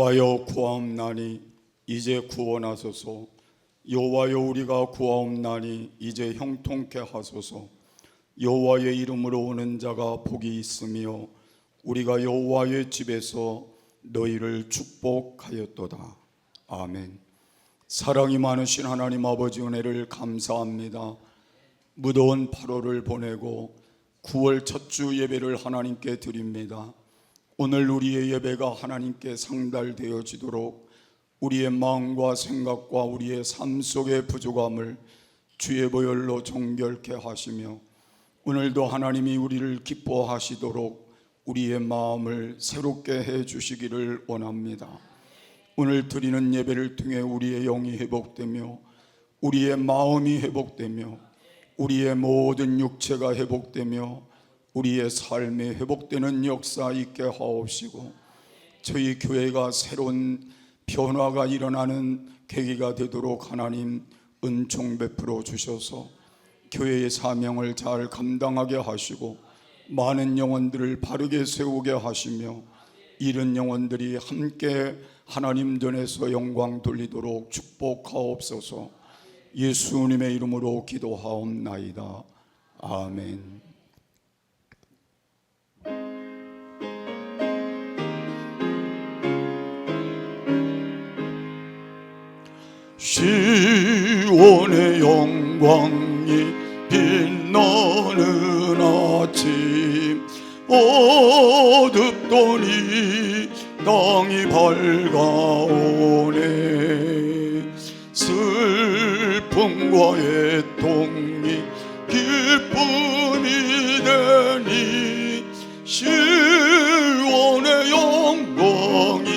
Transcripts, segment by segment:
여호와여 구하옵나니 이제 구원하소서. 여호와여 우리가 구하옵나니 이제 형통케 하소서. 여호와의 이름으로 오는 자가 복이 있으며 우리가 여호와의 집에서 너희를 축복하였도다. 아멘. 사랑이 많으신 하나님 아버지 은혜를 감사합니다. 무더운 8월을 보내고 9월 첫 주 예배를 하나님께 드립니다. 오늘 우리의 예배가 하나님께 상달되어지도록 우리의 마음과 생각과 우리의 삶 속의 부족함을 주의 보혈로 정결케 하시며 오늘도 하나님이 우리를 기뻐하시도록 우리의 마음을 새롭게 해 주시기를 원합니다. 오늘 드리는 예배를 통해 우리의 영이 회복되며 우리의 마음이 회복되며 우리의 모든 육체가 회복되며 우리의 삶이 회복되는 역사 있게 하옵시고 저희 교회가 새로운 변화가 일어나는 계기가 되도록 하나님 은총 베풀어 주셔서 교회의 사명을 잘 감당하게 하시고 많은 영혼들을 바르게 세우게 하시며 이른 영혼들이 함께 하나님 전에서 영광 돌리도록 축복하옵소서. 예수님의 이름으로 기도하옵나이다. 아멘. 시온의 영광이 빛나는 아침 어둡더니 땅이 밝아오네. 슬픔과 애통이 기쁨이 되니 시온의 영광이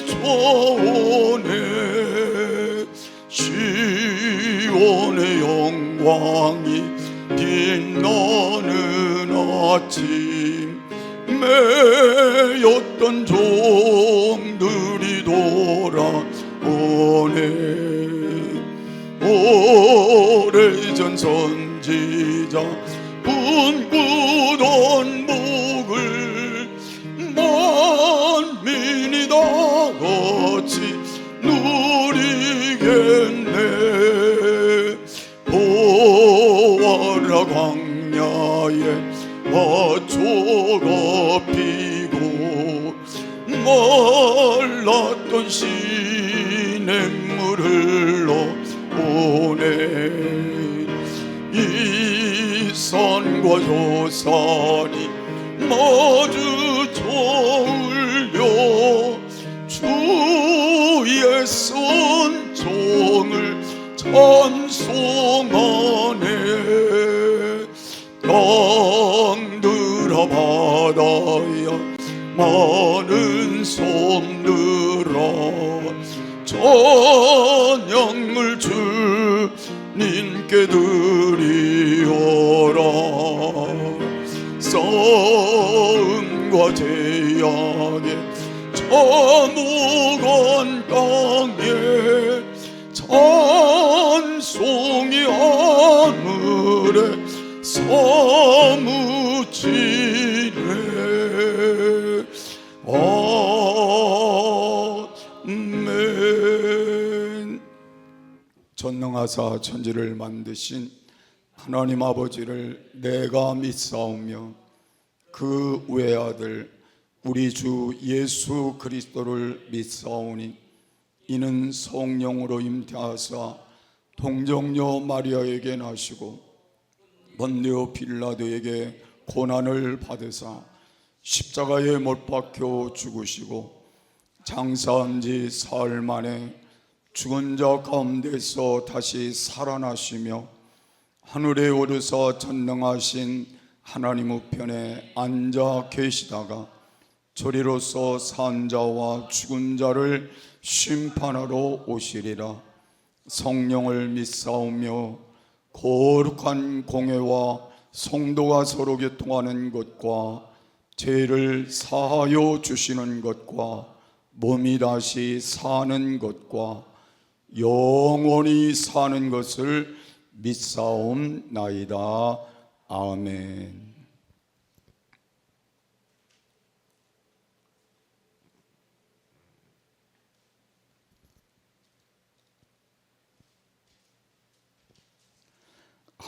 비춰오네. 시온의 영광이 빛나는 아침 매였던 종들이 돌아오네. 오래전 선지자 꿈꾸던 복을 만민이 다 같이 누리겠네. 보아라 광야에 화초가 피고 말랐던 시냇물을 흘러오네. 이 산과 저 산이 마주쳐 울려 주의 선정을 찬송하네. 땅들아 바다야 많은 섬들아 찬양을 주님께 드리어라. 싸움과 제약에 참혹한 땅에 찬송이 하늘에 사무치네. 아멘. 전능하사 천지를 만드신 하나님 아버지를 내가 믿사오며 그 외아들 우리 주 예수 그리스도를 믿사오니 이는 성령으로 잉태하사 동정녀 마리아에게 나시고 본디오 빌라도에게 고난을 받으사 십자가에 못 박혀 죽으시고 장사한 지 사흘 만에 죽은 자 가운데서 다시 살아나시며 하늘에 오르사 전능하신 하나님 우편에 앉아 계시다가 저리로서 산 자와 죽은 자를 심판하러 오시리라. 성령을 믿사오며 거룩한 공회와 성도가 서로 교통하는 것과 죄를 사하여 주시는 것과 몸이 다시 사는 것과 영원히 사는 것을 믿사옵나이다. 아멘.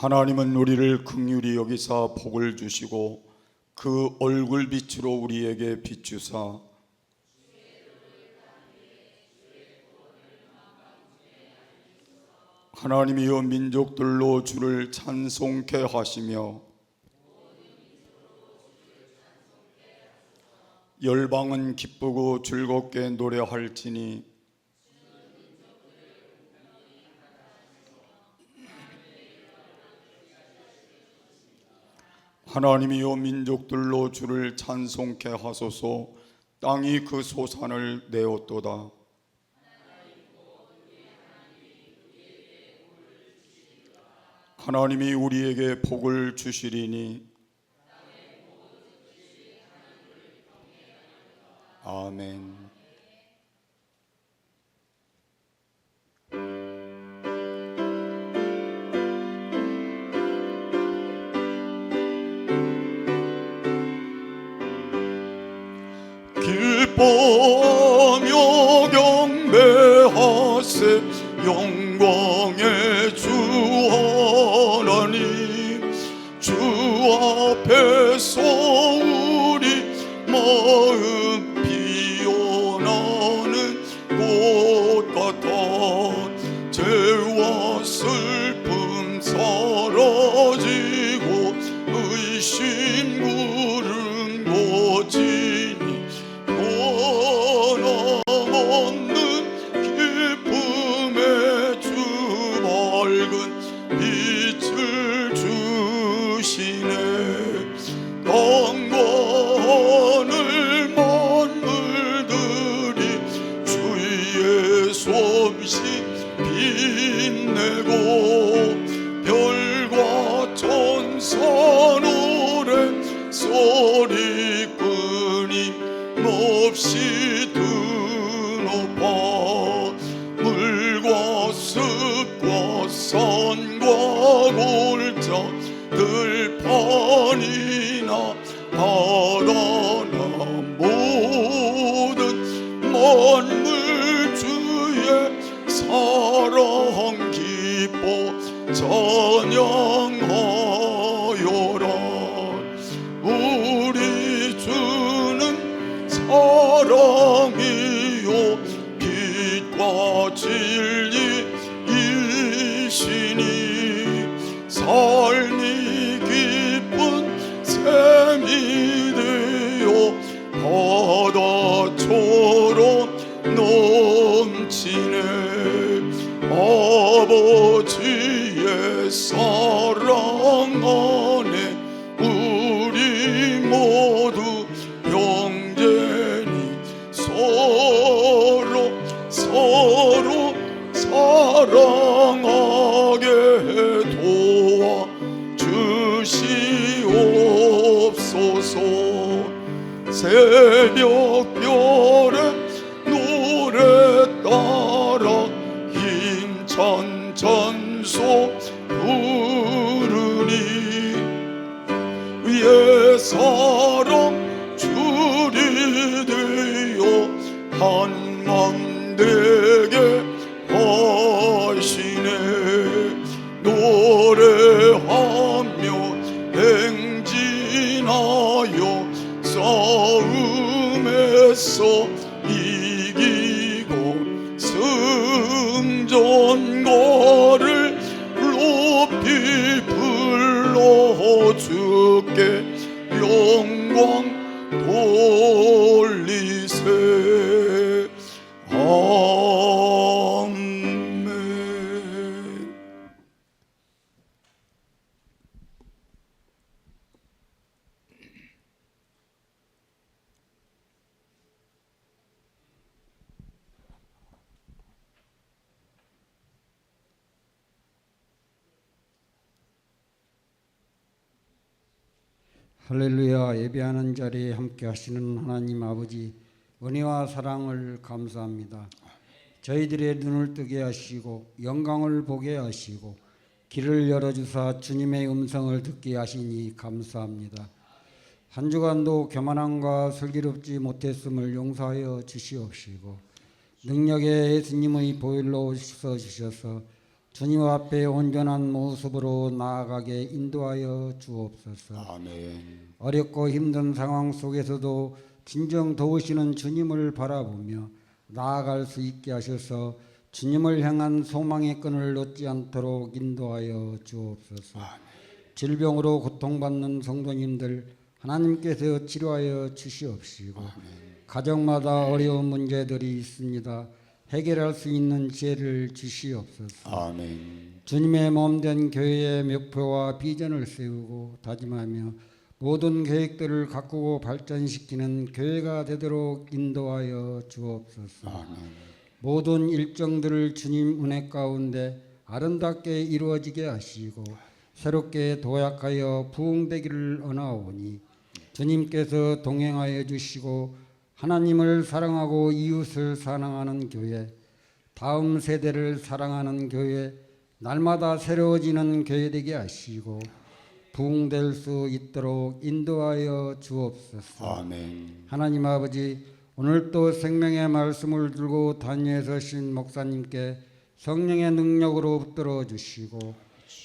하나님은 우리를 긍휼히 여기사 복을 주시고 그 얼굴 빛으로 우리에게 비추사 하나님이여 민족들로 주를 찬송케 하시며 열방은 기쁘고 즐겁게 노래할지니 하나님이여 민족들로 주를 찬송케 하소서. 땅이 그 소산을 내었도다. 하나님이 우리에게 복을 주시리니 아멘. 기뻐하며 경배하세 영광의 주 하나님. 주 앞에서 우리 마음 피어나는 꽃 같아. 죄와 슬픔 사라지고 의심 구름 고치니 변함없는 기쁨의 주 밝은 빛을 주시네. 땅과 하늘 만물들이 주의 솜씨 빛내고 별과 천사 노래 소리 끊임없이 드높아. 물과 습과 산과 골짜 들판이나 바다나 모든 만물 주의 사랑 기뻐 찬양하여라. 우리 주는 사랑이요 빛과 진리이시니 삶이 기쁜 샘이 되어 바다처럼 넘치네. 아버지의 사랑 안에 우리 모두 형제니 서로 사랑하게 도와 주시옵소서. 새벽별의 노래 따라 힘찬 찬송 부르니 위에 사랑 줄이 되어 한맘 되게 하시네. 노래하며 행진하여 싸움에서 이기고 승전가를 높이 불러 주께 영광 돌리세. 아멘. 할렐루야. 예배하는 자리에 함께 하시는 하나님 아버지, 은혜와 사랑을 감사합니다. 저희들의 눈을 뜨게 하시고 영광을 보게 하시고 길을 열어주사 주님의 음성을 듣게 하시니 감사합니다. 한 주간도 교만함과 슬기롭지 못했음을 용서하여 주시옵시고 능력의 예수님의 보혈로 씻어주셔서 주님 앞에 온전한 모습으로 나아가게 인도하여 주옵소서. 아멘. 어렵고 힘든 상황 속에서도 진정 도우시는 주님을 바라보며 나아갈 수 있게 하셔서 주님을 향한 소망의 끈을 놓지 않도록 인도하여 주옵소서. 질병으로 고통받는 성도님들 하나님께서 치료하여 주시옵시고 가정마다 어려운 문제들이 있습니다. 해결할 수 있는 지혜를 주시옵소서. 아멘. 주님의 몸된 교회의 목표와 비전을 세우고 다짐하며 모든 계획들을 가꾸고 발전시키는 교회가 되도록 인도하여 주옵소서. 아멘. 모든 일정들을 주님 은혜 가운데 아름답게 이루어지게 하시고 새롭게 도약하여 부흥되기를 원하오니 주님께서 동행하여 주시고 하나님을 사랑하고 이웃을 사랑하는 교회, 다음 세대를 사랑하는 교회, 날마다 새로워지는 교회 되게 하시고 부흥될 수 있도록 인도하여 주옵소서. 아멘. 하나님 아버지, 오늘도 생명의 말씀을 들고 단위에 서신 목사님께 성령의 능력으로 붙들어 주시고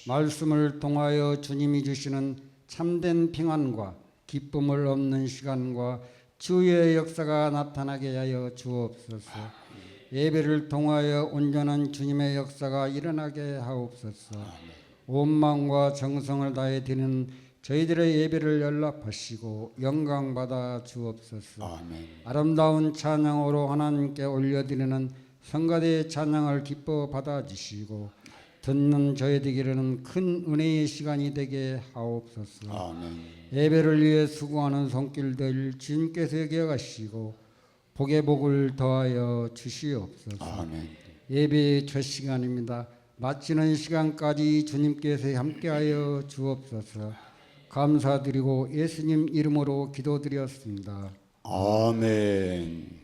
말씀을 통하여 주님이 주시는 참된 평안과 기쁨을 얻는 시간과 주의 역사가 나타나게 하여 주옵소서. 예배를 통하여 온전한 주님의 역사가 일어나게 하옵소서. 온 마음과 정성을 다해 드리는 저희들의 예배를 연락하시고 영광 받아 주옵소서. 아멘. 아름다운 찬양으로 하나님께 올려드리는 성가대의 찬양을 기뻐 받아주시고 듣는 저희들에게는 큰 은혜의 시간이 되게 하옵소서. 아멘. 예배를 위해 수고하는 손길들 주님께서 기억하시고 복의 복을 더하여 주시옵소서. 아멘. 예배의 첫 시간입니다. 마치는 시간까지 주님께서 함께하여 주옵소서. 감사드리고 예수님 이름으로 기도드렸습니다. 아멘.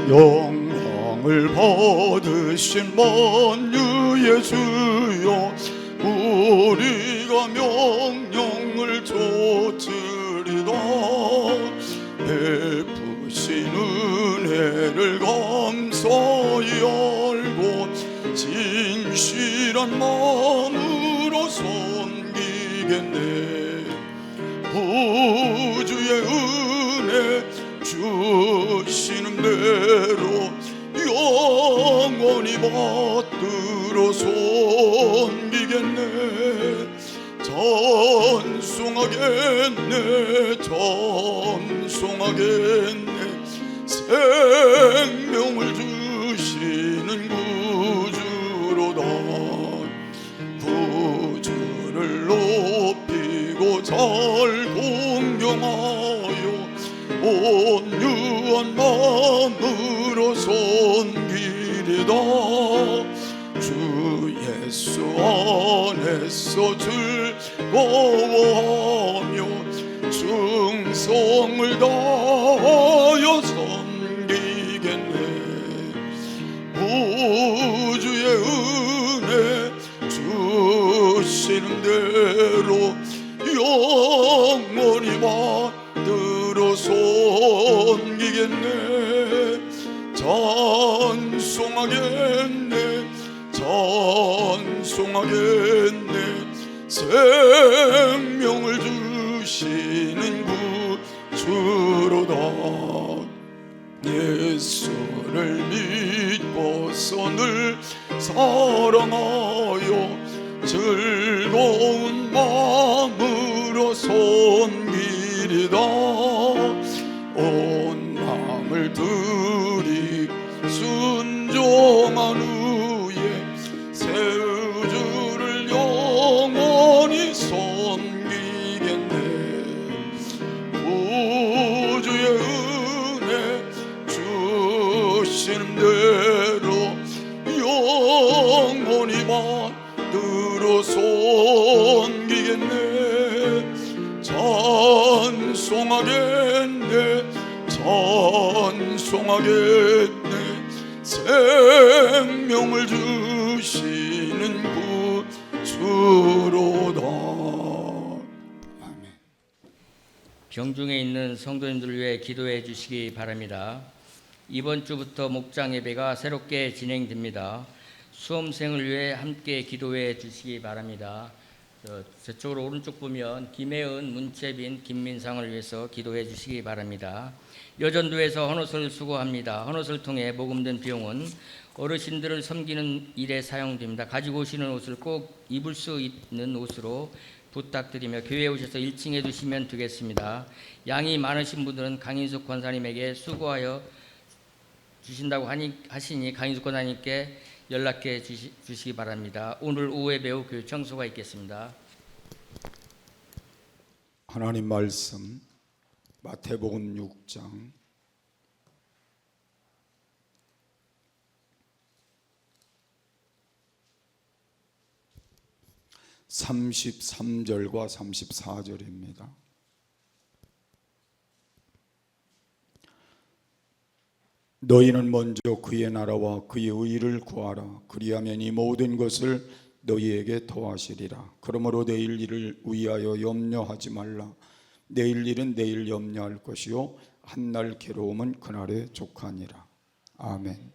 영광을 받으신 만유의 주여, 우리가 명령을 좇으리다. 베푸신 은혜를 감사히 알고 진실한 마음으로 섬기겠네. 구주의 은혜 주시는 대로 영원히 받들어 섬기겠네. 찬송하겠네, 찬송하겠네. 생명을 주시는 구주로다. 구주를 높이고 잘 공경하여 온유한 마음으로 섬기리다. 주 예수 안에서 즐거워하며 충성을 다하여 섬기겠네. 구주의 은혜 주시는 대로 영원히 받들어 섬기겠네. 찬송하겠네, 찬송하겠네. 생명을 주시는 구주로다. 예수를 믿고서 늘 사랑하여 즐거운 마음으로 섬기리다. 온 마음을 들이 순종한 후에 새 우주를 영원히 섬기겠네. 구주의 은혜 주시는 대로 영원히 받들어 섬기겠네. 찬송하겠네. 생명을 주시는 구주로다. 아멘. 병중에 있는 성도님들을 위해 기도해 주시기 바랍니다. 이번 주부터 목장 예배가 새롭게 진행됩니다. 수험생을 위해 함께 기도해 주시기 바랍니다. 저쪽으로 오른쪽 보면 김혜은, 문채빈, 김민상을 위해서 기도해 주시기 바랍니다. 여전도에서 헌옷을 수거합니다. 헌옷을 통해 모금된 비용은 어르신들을 섬기는 일에 사용됩니다. 가지고 오시는 옷을 꼭 입을 수 있는 옷으로 부탁드리며 교회에 오셔서 1층에 두시면 되겠습니다. 양이 많으신 분들은 강인숙 권사님에게 수고하여 주신다고 하시니 강인숙 권사님께 연락해 주시기 바랍니다. 오늘 오후에 배우 교육 청소가 있겠습니다. 하나님 말씀 마태복음 6장 33절과 34절입니다. 너희는 먼저 그의 나라와 그의 의를 구하라. 그리하면 이 모든 것을 너희에게 더하시리라. 그러므로 내일 일을 위하여 염려하지 말라. 내일 일은 내일 염려할 것이요 한날 괴로움은 그날에 족하니라. 아멘.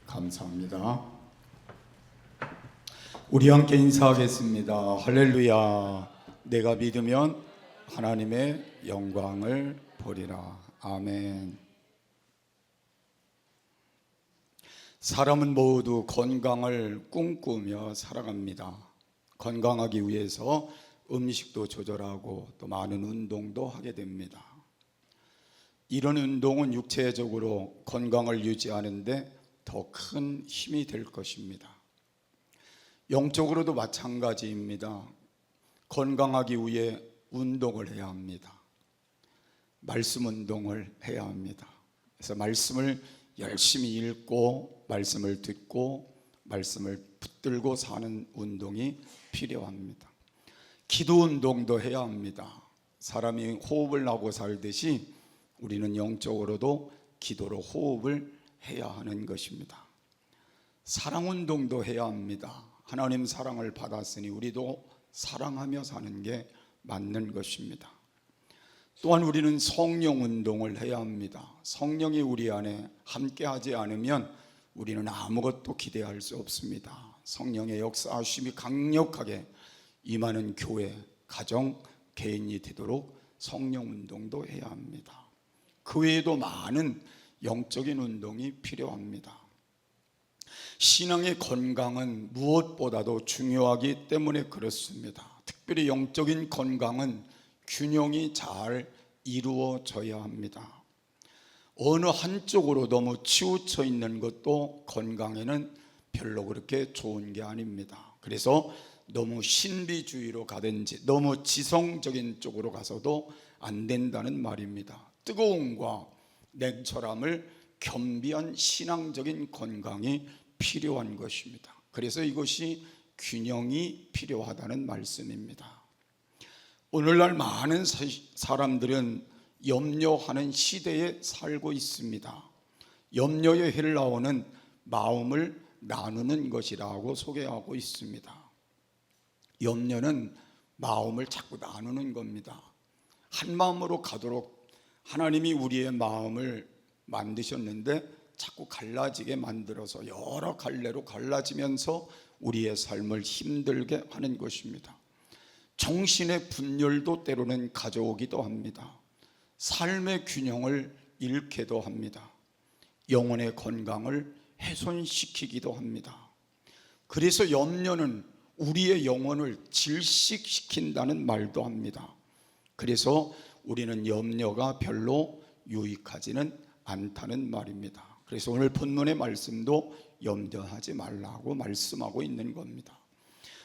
감사합니다. 우리 함께 인사하겠습니다. 할렐루야. 내가 믿으면 하나님의 영광을 보리라. 아멘. 사람은 모두 건강을 꿈꾸며 살아갑니다. 건강하기 위해서 음식도 조절하고 또 많은 운동도 하게 됩니다. 이런 운동은 육체적으로 건강을 유지하는데 더 큰 힘이 될 것입니다. 영적으로도 마찬가지입니다. 건강하기 위해 운동을 해야 합니다. 말씀 운동을 해야 합니다. 그래서 말씀을 열심히 읽고 말씀을 듣고 말씀을 붙들고 사는 운동이 필요합니다. 기도 운동도 해야 합니다. 사람이 호흡을 하고 살듯이 우리는 영적으로도 기도로 호흡을 해야 하는 것입니다. 사랑 운동도 해야 합니다. 하나님 사랑을 받았으니 우리도 사랑하며 사는 게 맞는 것입니다. 또한 우리는 성령 운동을 해야 합니다. 성령이 우리 안에 함께하지 않으면 우리는 아무것도 기대할 수 없습니다. 성령의 역사하심이 강력하게 임하는 교회, 가정, 개인이 되도록 성령 운동도 해야 합니다. 그 외에도 많은 영적인 운동이 필요합니다. 신앙의 건강은 무엇보다도 중요하기 때문에 그렇습니다. 특별히 영적인 건강은 균형이 잘 이루어져야 합니다. 어느 한쪽으로 너무 치우쳐 있는 것도 건강에는 별로 그렇게 좋은 게 아닙니다. 그래서 너무 신비주의로 가든지 너무 지성적인 쪽으로 가서도 안 된다는 말입니다. 뜨거움과 냉철함을 겸비한 신앙적인 건강이 필요한 것입니다. 그래서 이것이 균형이 필요하다는 말씀입니다. 오늘날 많은 사람들은 염려하는 시대에 살고 있습니다. 염려의 헬라어는 마음을 나누는 것이라고 소개하고 있습니다. 염려는 마음을 자꾸 나누는 겁니다. 한 마음으로 가도록 하나님이 우리의 마음을 만드셨는데 자꾸 갈라지게 만들어서 여러 갈래로 갈라지면서 우리의 삶을 힘들게 하는 것입니다. 정신의 분열도 때로는 가져오기도 합니다. 삶의 균형을 잃게도 합니다. 영혼의 건강을 훼손시키기도 합니다. 그래서 염려는 우리의 영혼을 질식시킨다는 말도 합니다. 그래서 우리는 염려가 별로 유익하지는 않다는 말입니다. 그래서 오늘 본문의 말씀도 염려하지 말라고 말씀하고 있는 겁니다.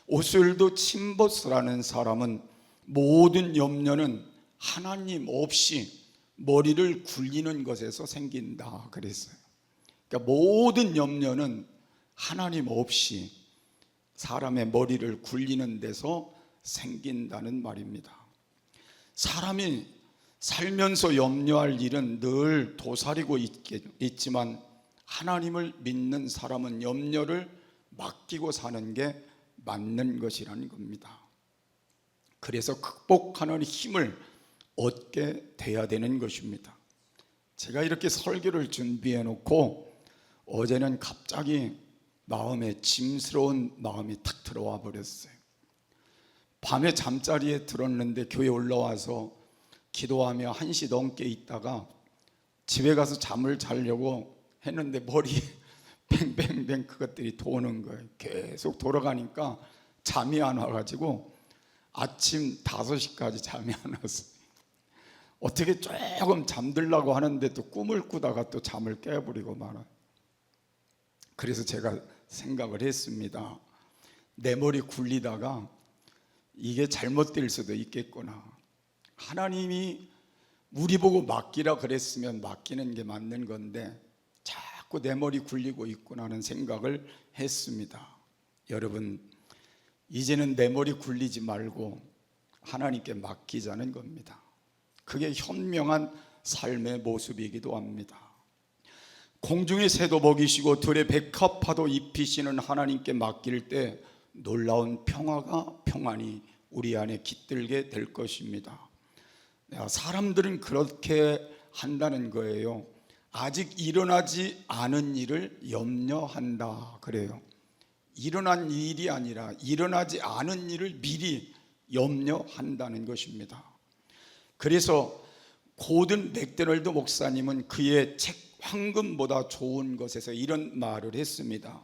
오스왈드 침버스라는 사람은 모든 염려는 하나님 없이 머리를 굴리는 것에서 생긴다 그랬어요. 그러니까 모든 염려는 하나님 없이 사람의 머리를 굴리는 데서 생긴다는 말입니다. 사람이 살면서 염려할 일은 늘 도사리고 있지만 하나님을 믿는 사람은 염려를 맡기고 사는 게 맞는 것이라는 겁니다. 그래서 극복하는 힘을 얻게 돼야 되는 것입니다. 제가 이렇게 설교를 준비해 놓고 어제는 갑자기 마음에 짐스러운 마음이 탁 들어와 버렸어요. 밤에 잠자리에 들었는데 교회 올라와서 기도하며 1시 넘게 있다가 집에 가서 잠을 자려고 했는데 머리에 뱅뱅뱅 그것들이 도는 거예요. 계속 돌아가니까 잠이 안 와가지고 아침 5시까지 잠이 안 왔어요. 어떻게 조금 잠들라고 하는데 또 꿈을 꾸다가 또 잠을 깨버리고 말아요. 그래서 제가 생각을 했습니다. 내 머리 굴리다가 이게 잘못될 수도 있겠구나. 하나님이 우리 보고 맡기라 그랬으면 맡기는 게 맞는 건데 자꾸 내 머리 굴리고 있구나 하는 생각을 했습니다. 여러분, 이제는 내 머리 굴리지 말고 하나님께 맡기자는 겁니다. 그게 현명한 삶의 모습이기도 합니다. 공중의 새도 먹이시고 들의 백합화도 입히시는 하나님께 맡길 때 놀라운 평안이 우리 안에 깃들게 될 것입니다. 사람들은 그렇게 한다는 거예요. 아직 일어나지 않은 일을 염려한다 그래요. 일어난 일이 아니라 일어나지 않은 일을 미리 염려한다는 것입니다. 그래서 고든 맥도날드 목사님은 그의 책 황금보다 좋은 것에서 이런 말을 했습니다.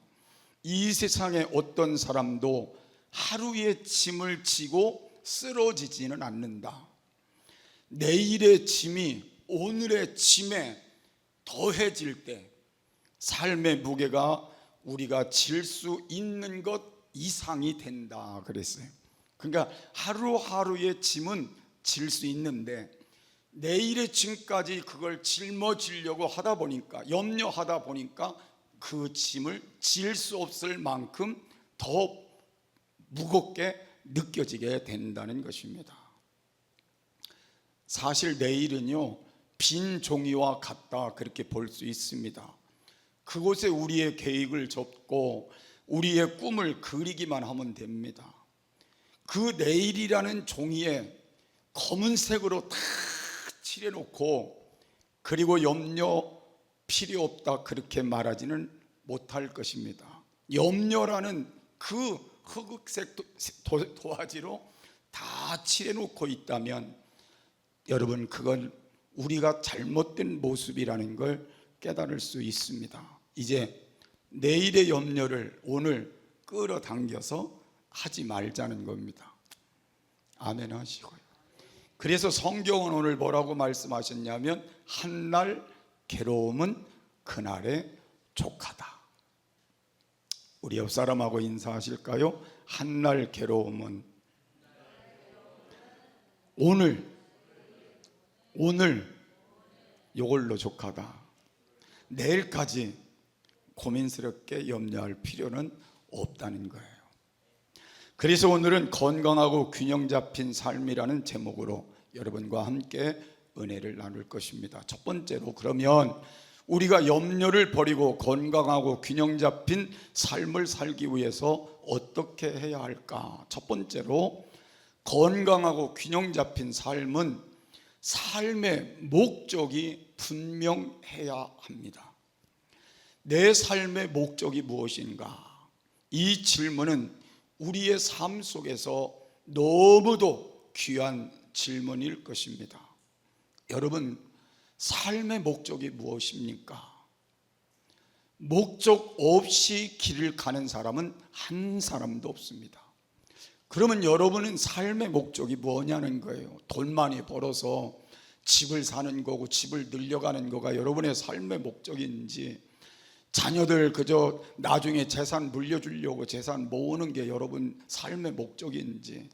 이 세상에 어떤 사람도 하루의 짐을 지고 쓰러지지는 않는다. 내일의 짐이 오늘의 짐에 더해질 때 삶의 무게가 우리가 질 수 있는 것 이상이 된다 그랬어요. 그러니까 하루하루의 짐은 질 수 있는데 내일의 짐까지 그걸 짊어지려고 하다 보니까, 염려하다 보니까 그 짐을 질 수 없을 만큼 더 무겁게 느껴지게 된다는 것입니다. 사실 내일은요, 빈 종이와 같다 그렇게 볼 수 있습니다. 그곳에 우리의 계획을 접고 우리의 꿈을 그리기만 하면 됩니다. 그 내일이라는 종이에 검은색으로 다 칠해놓고 그리고 염려 필요 없다 그렇게 말하지는 못할 것입니다. 염려라는 그 흑색 도화지로 다 칠해놓고 있다면 여러분, 그건 우리가 잘못된 모습이라는 걸 깨달을 수 있습니다. 이제 내일의 염려를 오늘 끌어당겨서 하지 말자는 겁니다. 아멘 하시고요. 그래서 성경은 오늘 뭐라고 말씀하셨냐면 한날 괴로움은 그날의 족하다. 우리 옆 사람하고 인사하실까요? 한날 괴로움은 오늘 이걸로 족하다. 내일까지 고민스럽게 염려할 필요는 없다는 거예요. 그래서 오늘은 건강하고 균형 잡힌 삶이라는 제목으로 여러분과 함께 은혜를 나눌 것입니다. 첫 번째로, 그러면 우리가 염려를 버리고 건강하고 균형 잡힌 삶을 살기 위해서 어떻게 해야 할까? 첫 번째로, 건강하고 균형 잡힌 삶은 삶의 목적이 분명해야 합니다. 내 삶의 목적이 무엇인가? 이 질문은 우리의 삶 속에서 너무도 귀한 질문일 것입니다. 여러분, 삶의 목적이 무엇입니까? 목적 없이 길을 가는 사람은 한 사람도 없습니다. 그러면 여러분은 삶의 목적이 뭐냐는 거예요. 돈 많이 벌어서 집을 사는 거고 집을 늘려가는 거가 여러분의 삶의 목적인지, 자녀들 그저 나중에 재산 물려주려고 재산 모으는 게 여러분 삶의 목적인지,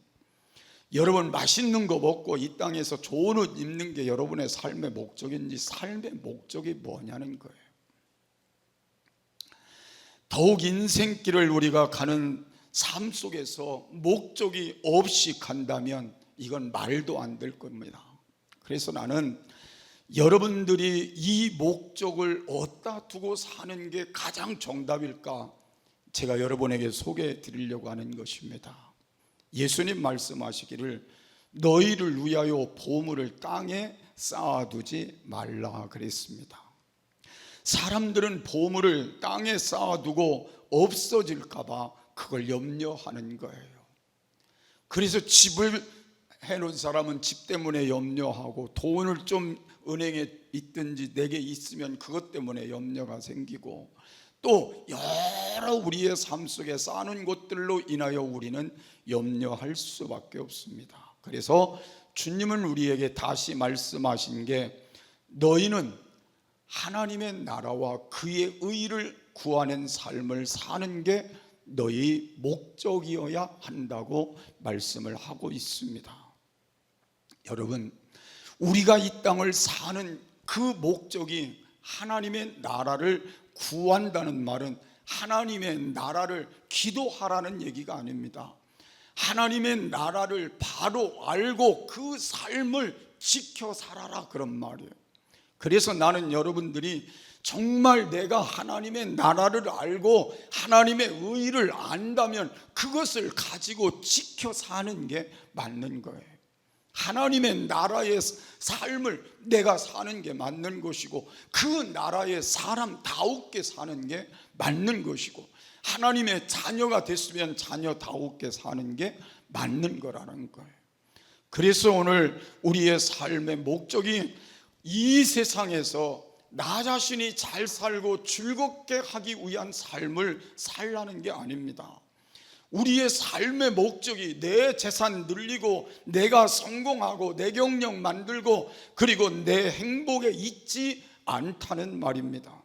여러분 맛있는 거 먹고 이 땅에서 좋은 옷 입는 게 여러분의 삶의 목적인지, 삶의 목적이 뭐냐는 거예요. 더욱 인생길을 우리가 가는 삶 속에서 목적이 없이 간다면 이건 말도 안 될 겁니다. 그래서 나는 여러분들이 이 목적을 어디다 두고 사는 게 가장 정답일까? 제가 여러분에게 소개해 드리려고 하는 것입니다. 예수님 말씀하시기를 너희를 위하여 보물을 땅에 쌓아두지 말라 그랬습니다. 사람들은 보물을 땅에 쌓아두고 없어질까 봐 그걸 염려하는 거예요. 그래서 집을 해놓은 사람은 집 때문에 염려하고, 돈을 좀 은행에 있든지 내게 있으면 그것 때문에 염려가 생기고, 또 여러 우리의 삶 속에 쌓는 것들로 인하여 우리는 염려할 수밖에 없습니다. 그래서 주님은 우리에게 다시 말씀하신 게, 너희는 하나님의 나라와 그의 의를 구하는 삶을 사는 게 너희 목적이어야 한다고 말씀을 하고 있습니다. 여러분, 우리가 이 땅을 사는 그 목적이 하나님의 나라를 구한다는 말은 하나님의 나라를 기도하라는 얘기가 아닙니다. 하나님의 나라를 바로 알고 그 삶을 지켜 살아라, 그런 말이에요. 그래서 나는 여러분들이 정말 내가 하나님의 나라를 알고 하나님의 의를 안다면 그것을 가지고 지켜 사는 게 맞는 거예요. 하나님의 나라의 삶을 내가 사는 게 맞는 것이고, 그 나라의 사람다우게 사는 게 맞는 것이고, 하나님의 자녀가 됐으면 자녀다우게 사는 게 맞는 거라는 거예요. 그래서 오늘 우리의 삶의 목적이 이 세상에서 나 자신이 잘 살고 즐겁게 하기 위한 삶을 살라는 게 아닙니다. 우리의 삶의 목적이 내 재산 늘리고, 내가 성공하고, 내 경력 만들고, 그리고 내 행복에 있지 않다는 말입니다.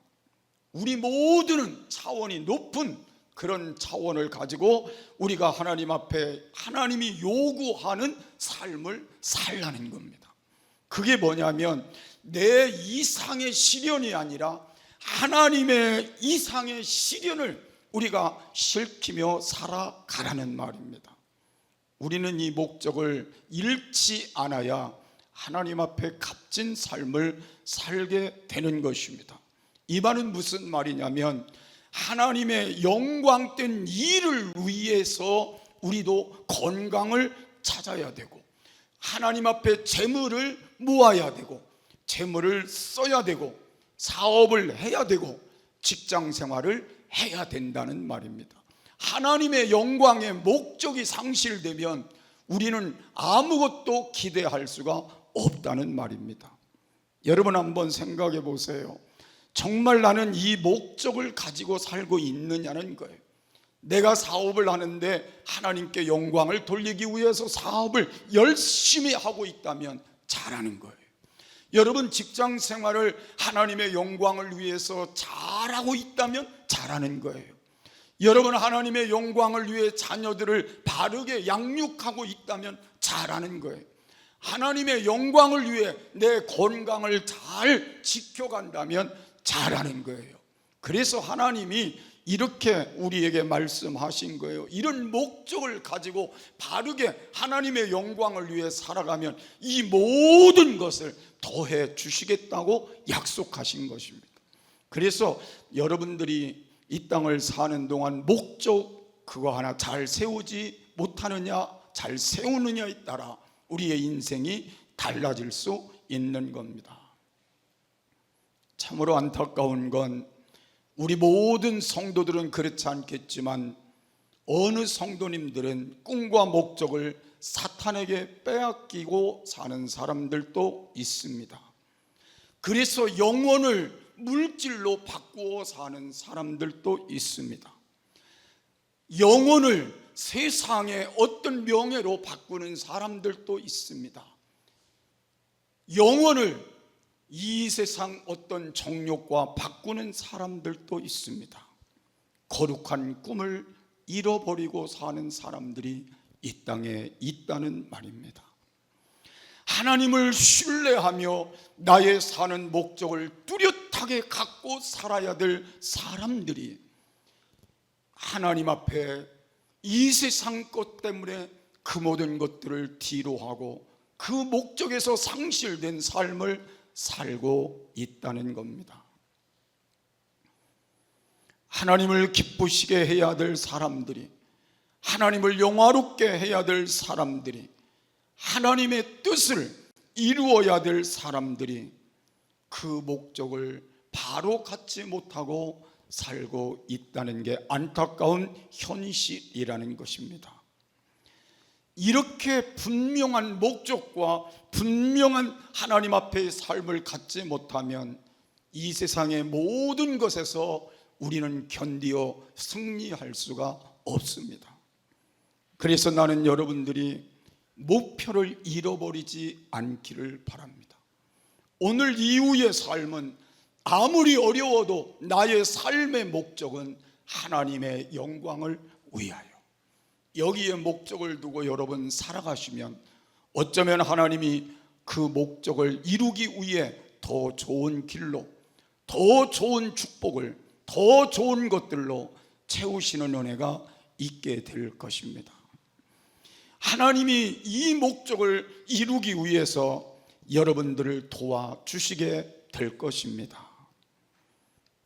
우리 모두는 차원이 높은 그런 차원을 가지고 우리가 하나님 앞에 하나님이 요구하는 삶을 살라는 겁니다. 그게 뭐냐면 내 이상의 시련이 아니라 하나님의 이상의 시련을 우리가 실키며 살아가라는 말입니다. 우리는 이 목적을 잃지 않아야 하나님 앞에 값진 삶을 살게 되는 것입니다. 이 말은 무슨 말이냐면 하나님의 영광된 일을 위해서 우리도 건강을 찾아야 되고, 하나님 앞에 재물을 모아야 되고, 재물을 써야 되고, 사업을 해야 되고, 직장 생활을 해야 된다는 말입니다. 하나님의 영광의 목적이 상실되면 우리는 아무것도 기대할 수가 없다는 말입니다. 여러분 한번 생각해 보세요. 정말 나는 이 목적을 가지고 살고 있느냐는 거예요. 내가 사업을 하는데 하나님께 영광을 돌리기 위해서 사업을 열심히 하고 있다면 잘하는 거예요. 여러분 직장 생활을 하나님의 영광을 위해서 잘하고 있다면 잘하는 거예요. 여러분 하나님의 영광을 위해 자녀들을 바르게 양육하고 있다면 잘하는 거예요. 하나님의 영광을 위해 내 건강을 잘 지켜간다면 잘하는 거예요. 그래서 하나님이 이렇게 우리에게 말씀하신 거예요. 이런 목적을 가지고 바르게 하나님의 영광을 위해 살아가면 이 모든 것을 더해 주시겠다고 약속하신 것입니다. 그래서 여러분들이 이 땅을 사는 동안 목적 그거 하나 잘 세우지 못하느냐, 잘 세우느냐에 따라 우리의 인생이 달라질 수 있는 겁니다. 참으로 안타까운 건 우리 모든 성도들은 그렇지 않겠지만 어느 성도님들은 꿈과 목적을 사탄에게 빼앗기고 사는 사람들도 있습니다. 그래서 영혼을 물질로 바꾸어 사는 사람들도 있습니다. 영혼을 세상의 어떤 명예로 바꾸는 사람들도 있습니다. 영혼을 이 세상 어떤 정욕과 바꾸는 사람들도 있습니다. 거룩한 꿈을 잃어버리고 사는 사람들이 이 땅에 있다는 말입니다. 하나님을 신뢰하며 나의 사는 목적을 뚜렷하게 갖고 살아야 될 사람들이 하나님 앞에 이 세상 것 때문에 그 모든 것들을 뒤로 하고 그 목적에서 상실된 삶을 살고 있다는 겁니다. 하나님을 기쁘시게 해야 될 사람들이, 하나님을 영화롭게 해야 될 사람들이, 하나님의 뜻을 이루어야 될 사람들이 그 목적을 바로 갖지 못하고 살고 있다는 게 안타까운 현실이라는 것입니다. 이렇게 분명한 목적과 분명한 하나님 앞의 삶을 갖지 못하면 이 세상의 모든 것에서 우리는 견디어 승리할 수가 없습니다. 그래서 나는 여러분들이 목표를 잃어버리지 않기를 바랍니다. 오늘 이후의 삶은 아무리 어려워도 나의 삶의 목적은 하나님의 영광을 위하여, 여기에 목적을 두고 여러분 살아가시면 어쩌면 하나님이 그 목적을 이루기 위해 더 좋은 길로, 더 좋은 축복을, 더 좋은 것들로 채우시는 은혜가 있게 될 것입니다. 하나님이 이 목적을 이루기 위해서 여러분들을 도와주시게 될 것입니다.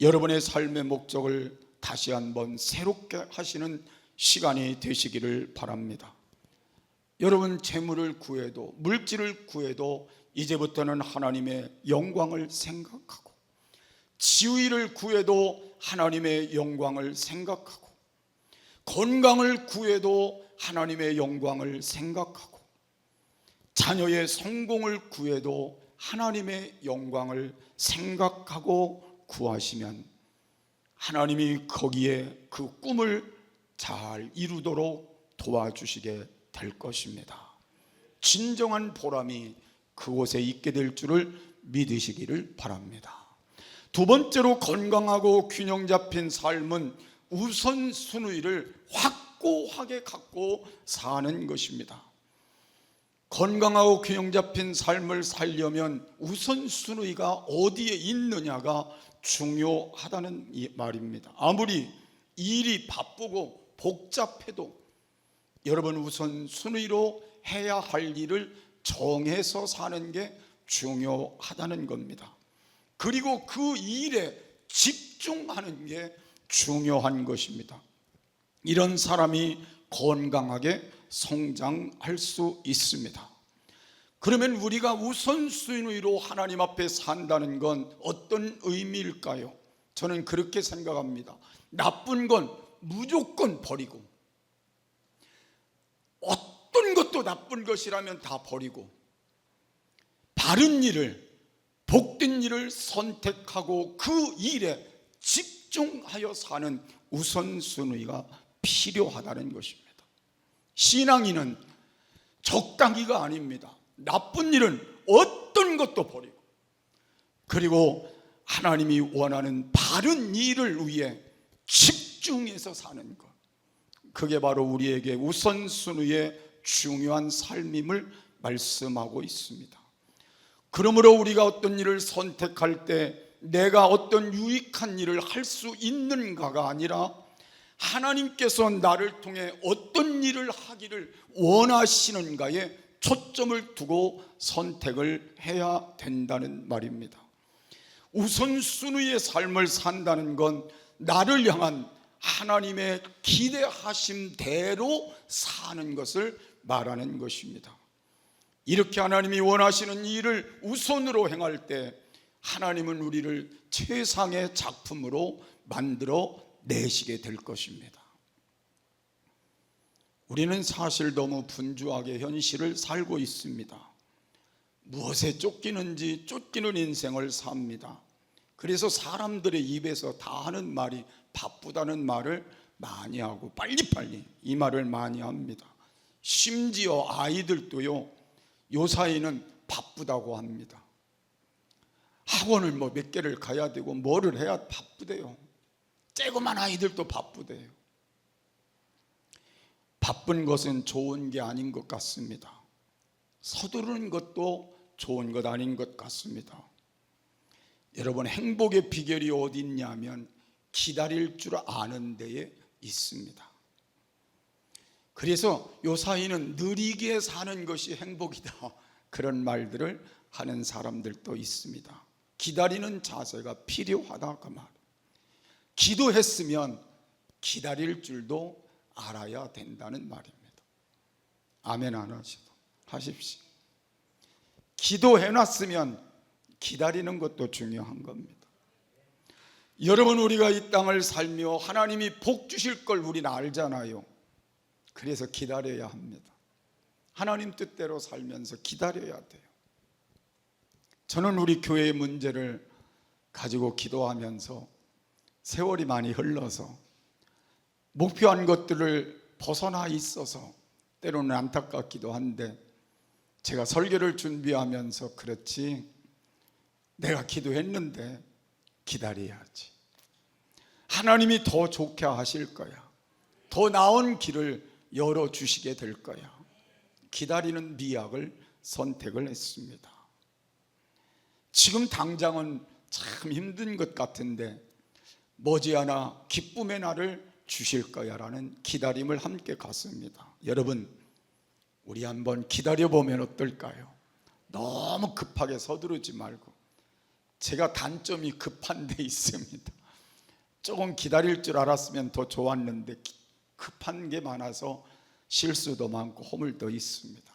여러분의 삶의 목적을 다시 한번 새롭게 하시는 시간이 되시기를 바랍니다. 여러분, 재물을 구해도 물질을 구해도 이제부터는 하나님의 영광을 생각하고, 지위를 구해도 하나님의 영광을 생각하고, 건강을 구해도 하나님의 영광을 생각하고, 자녀의 성공을 구해도 하나님의 영광을 생각하고 구하시면 하나님이 거기에 그 꿈을 잘 이루도록 도와주시게 될 것입니다. 진정한 보람이 그곳에 있게 될 줄을 믿으시기를 바랍니다. 두 번째로, 건강하고 균형 잡힌 삶은 우선순위를 확고하게 갖고 사는 것입니다. 건강하고 균형 잡힌 삶을 살려면 우선순위가 어디에 있느냐가 중요하다는 이 말입니다. 아무리 일이 바쁘고 복잡해도 여러분, 우선순위로 해야 할 일을 정해서 사는 게 중요하다는 겁니다. 그리고 그 일에 집중하는 게 중요한 것입니다. 이런 사람이 건강하게 성장할 수 있습니다. 그러면 우리가 우선순위로 하나님 앞에 산다는 건 어떤 의미일까요? 저는 그렇게 생각합니다. 나쁜 건 무조건 버리고, 어떤 것도 나쁜 것이라면 다 버리고, 바른 일을, 복된 일을 선택하고 그 일에 집중하여 사는 우선순위가 필요하다는 것입니다. 신앙인은 적당히가 아닙니다. 나쁜 일은 어떤 것도 버리고, 그리고 하나님이 원하는 바른 일을 위해 집중해서 사는 것, 그게 바로 우리에게 우선순위의 중요한 삶임을 말씀하고 있습니다. 그러므로 우리가 어떤 일을 선택할 때 내가 어떤 유익한 일을 할 수 있는가가 아니라 하나님께서 나를 통해 어떤 일을 하기를 원하시는가에 초점을 두고 선택을 해야 된다는 말입니다. 우선순위의 삶을 산다는 건 나를 향한 하나님의 기대하심대로 사는 것을 말하는 것입니다. 이렇게 하나님이 원하시는 일을 우선으로 행할 때 하나님은 우리를 최상의 작품으로 만들어 내시게 될 것입니다. 우리는 사실 너무 분주하게 현실을 살고 있습니다. 무엇에 쫓기는지 쫓기는 인생을 삽니다. 그래서 사람들의 입에서 다 하는 말이 바쁘다는 말을 많이 하고, 빨리빨리 이 말을 많이 합니다. 심지어 아이들도요, 요사이는 바쁘다고 합니다. 학원을 몇 개를 가야 되고 뭐를 해야 바쁘대요. 쬐고만 아이들도 바쁘대요. 바쁜 것은 좋은 게 아닌 것 같습니다. 서두르는 것도 좋은 것 아닌 것 같습니다. 여러분, 행복의 비결이 어디 있냐면 기다릴 줄 아는 데에 있습니다. 그래서 요사이는 느리게 사는 것이 행복이다, 그런 말들을 하는 사람들도 있습니다. 기다리는 자세가 필요하다, 그 말. 기도했으면 기다릴 줄도 알아야 된다는 말입니다. 아멘 안 하셔도 하십시오. 기도해놨으면 기다리는 것도 중요한 겁니다. 여러분, 우리가 이 땅을 살며 하나님이 복 주실 걸 우리는 알잖아요. 그래서 기다려야 합니다. 하나님 뜻대로 살면서 기다려야 돼요. 저는 우리 교회의 문제를 가지고 기도하면서 세월이 많이 흘러서 목표한 것들을 벗어나 있어서 때로는 안타깝기도 한데, 제가 설교를 준비하면서 그렇지, 내가 기도했는데 기다려야지. 하나님이 더 좋게 하실 거야. 더 나은 길을 열어주시게 될 거야. 기다리는 미학을 선택을 했습니다. 지금 당장은 참 힘든 것 같은데 머지않아 기쁨의 날을 주실 거야 라는 기다림을 함께 갖습니다. 여러분, 우리 한번 기다려보면 어떨까요? 너무 급하게 서두르지 말고. 제가 단점이 급한 데 있습니다. 조금 기다릴 줄 알았으면 더 좋았는데 급한 게 많아서 실수도 많고 허물도 있습니다.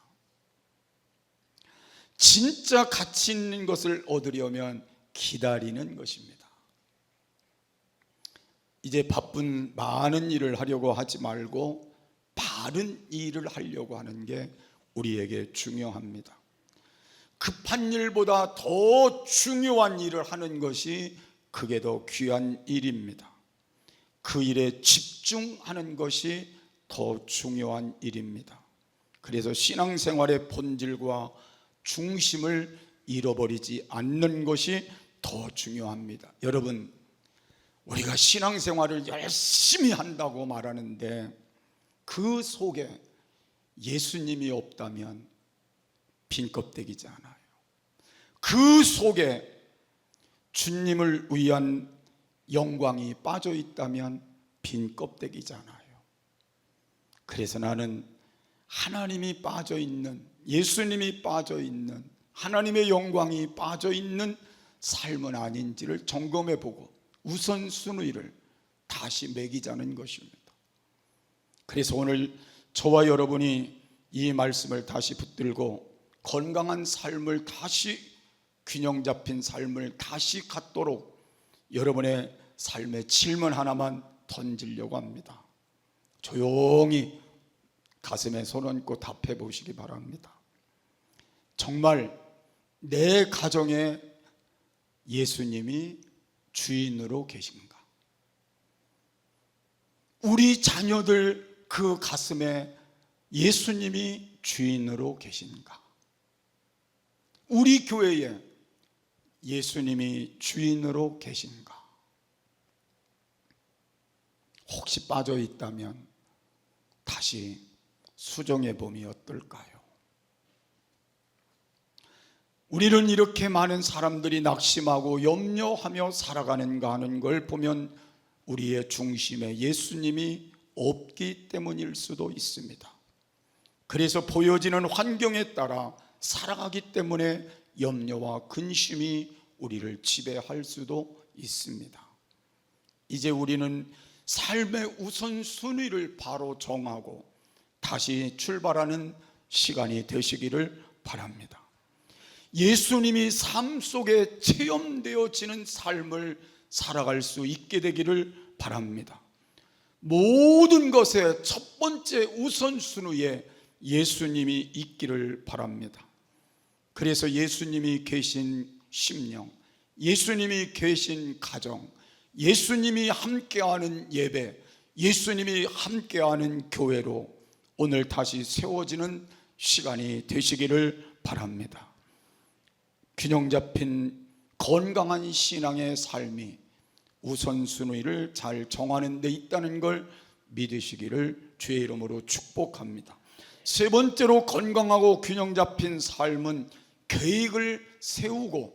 진짜 가치 있는 것을 얻으려면 기다리는 것입니다. 이제 바쁜 많은 일을 하려고 하지 말고 바른 일을 하려고 하는 게 우리에게 중요합니다. 급한 일보다 더 중요한 일을 하는 것이 그게 더 귀한 일입니다. 그 일에 집중하는 것이 더 중요한 일입니다. 그래서 신앙생활의 본질과 중심을 잃어버리지 않는 것이 더 중요합니다. 여러분, 우리가 신앙생활을 열심히 한다고 말하는데 그 속에 예수님이 없다면 빈 껍데기지 않아요. 그 속에 주님을 위한 영광이 빠져 있다면 빈 껍데기잖아요. 그래서 나는 하나님이 빠져 있는, 예수님이 빠져 있는, 하나님의 영광이 빠져 있는 삶은 아닌지를 점검해 보고 우선순위를 다시 매기자는 것입니다. 그래서 오늘 저와 여러분이 이 말씀을 다시 붙들고 건강한 삶을 다시, 균형 잡힌 삶을 다시 갖도록 여러분의 삶에 질문 하나만 던지려고 합니다. 조용히 가슴에 손 얹고 답해 보시기 바랍니다. 정말 내 가정에 예수님이 주인으로 계신가? 우리 자녀들 그 가슴에 예수님이 주인으로 계신가? 우리 교회에 예수님이 주인으로 계신가? 혹시 빠져 있다면 다시 수정해 보면 어떨까요? 우리는 이렇게 많은 사람들이 낙심하고 염려하며 살아가는가 하는 걸 보면 우리의 중심에 예수님이 없기 때문일 수도 있습니다. 그래서 보여지는 환경에 따라 살아가기 때문에 염려와 근심이 우리를 지배할 수도 있습니다. 이제 우리는 삶의 우선순위를 바로 정하고 다시 출발하는 시간이 되시기를 바랍니다. 예수님이 삶 속에 체험되어지는 삶을 살아갈 수 있게 되기를 바랍니다. 모든 것의 첫 번째 우선순위에 예수님이 있기를 바랍니다. 그래서 예수님이 계신 심령, 예수님이 계신 가정, 예수님이 함께하는 예배, 예수님이 함께하는 교회로 오늘 다시 세워지는 시간이 되시기를 바랍니다. 균형 잡힌 건강한 신앙의 삶이 우선순위를 잘 정하는 데 있다는 걸 믿으시기를 주의 이름으로 축복합니다. 세 번째로 건강하고 균형 잡힌 삶은 계획을 세우고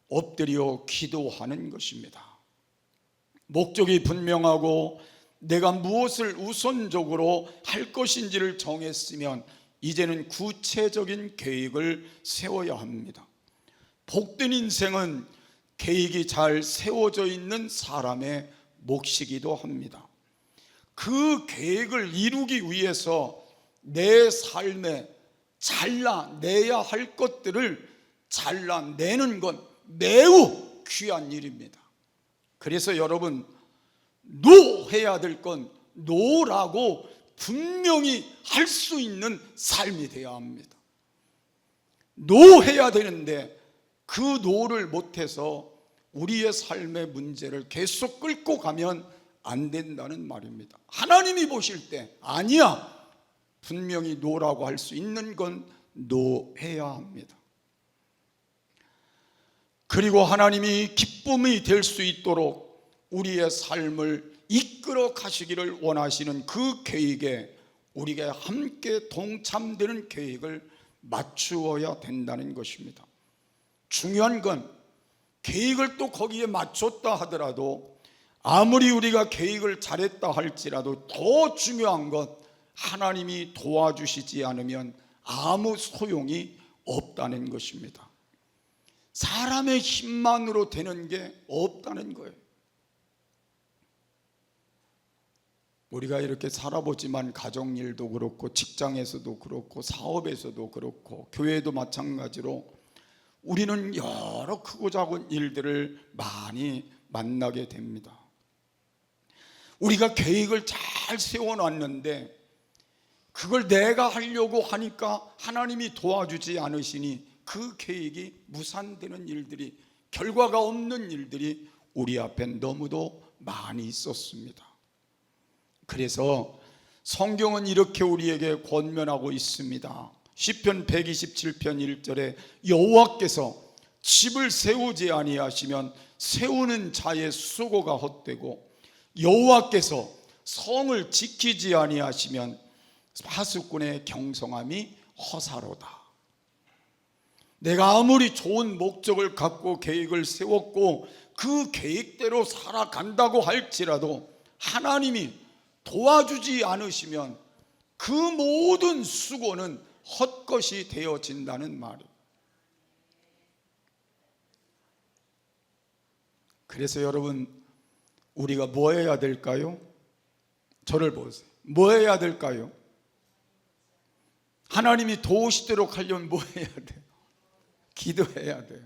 엎드려 기도하는 것입니다. 목적이 분명하고 내가 무엇을 우선적으로 할 것인지를 정했으면 이제는 구체적인 계획을 세워야 합니다. 복된 인생은 계획이 잘 세워져 있는 사람의 몫이기도 합니다. 그 계획을 이루기 위해서 내 삶에 잘라내야 할 것들을 잘라내는 건 매우 귀한 일입니다. 그래서 여러분, 노해야 될 건 노라고 분명히 할 수 있는 삶이 되어야 합니다. 노해야 되는데 그 노를 못해서 우리의 삶의 문제를 계속 끌고 가면 안 된다는 말입니다. 하나님이 보실 때 아니야, 분명히 노라고 할 수 있는 건 노해야 합니다. 그리고 하나님이 기쁨이 될 수 있도록 우리의 삶을 이끌어 가시기를 원하시는 그 계획에 우리가 함께 동참되는 계획을 맞추어야 된다는 것입니다. 중요한 건 계획을 또 거기에 맞췄다 하더라도 아무리 우리가 계획을 잘했다 할지라도 더 중요한 건 하나님이 도와주시지 않으면 아무 소용이 없다는 것입니다. 사람의 힘만으로 되는 게 없다는 거예요. 우리가 이렇게 살아보지만 가정일도 그렇고 직장에서도 그렇고 사업에서도 그렇고 교회도 마찬가지로 우리는 여러 크고 작은 일들을 많이 만나게 됩니다. 우리가 계획을 잘 세워놨는데 그걸 내가 하려고 하니까 하나님이 도와주지 않으시니 그 계획이 무산되는 일들이, 결과가 없는 일들이 우리 앞에 너무도 많이 있었습니다. 그래서 성경은 이렇게 우리에게 권면하고 있습니다. 시편 127편 1절에 여호와께서 집을 세우지 아니하시면 세우는 자의 수고가 헛되고 여호와께서 성을 지키지 아니하시면 파수꾼의 경성함이 허사로다. 내가 아무리 좋은 목적을 갖고 계획을 세웠고 그 계획대로 살아간다고 할지라도 하나님이 도와주지 않으시면 그 모든 수고는 헛것이 되어진다는 말이에요. 그래서 여러분, 우리가 뭐 해야 될까요? 저를 보세요. 뭐 해야 될까요? 하나님이 도우시도록 하려면 뭐 해야 돼요? 기도해야 돼요.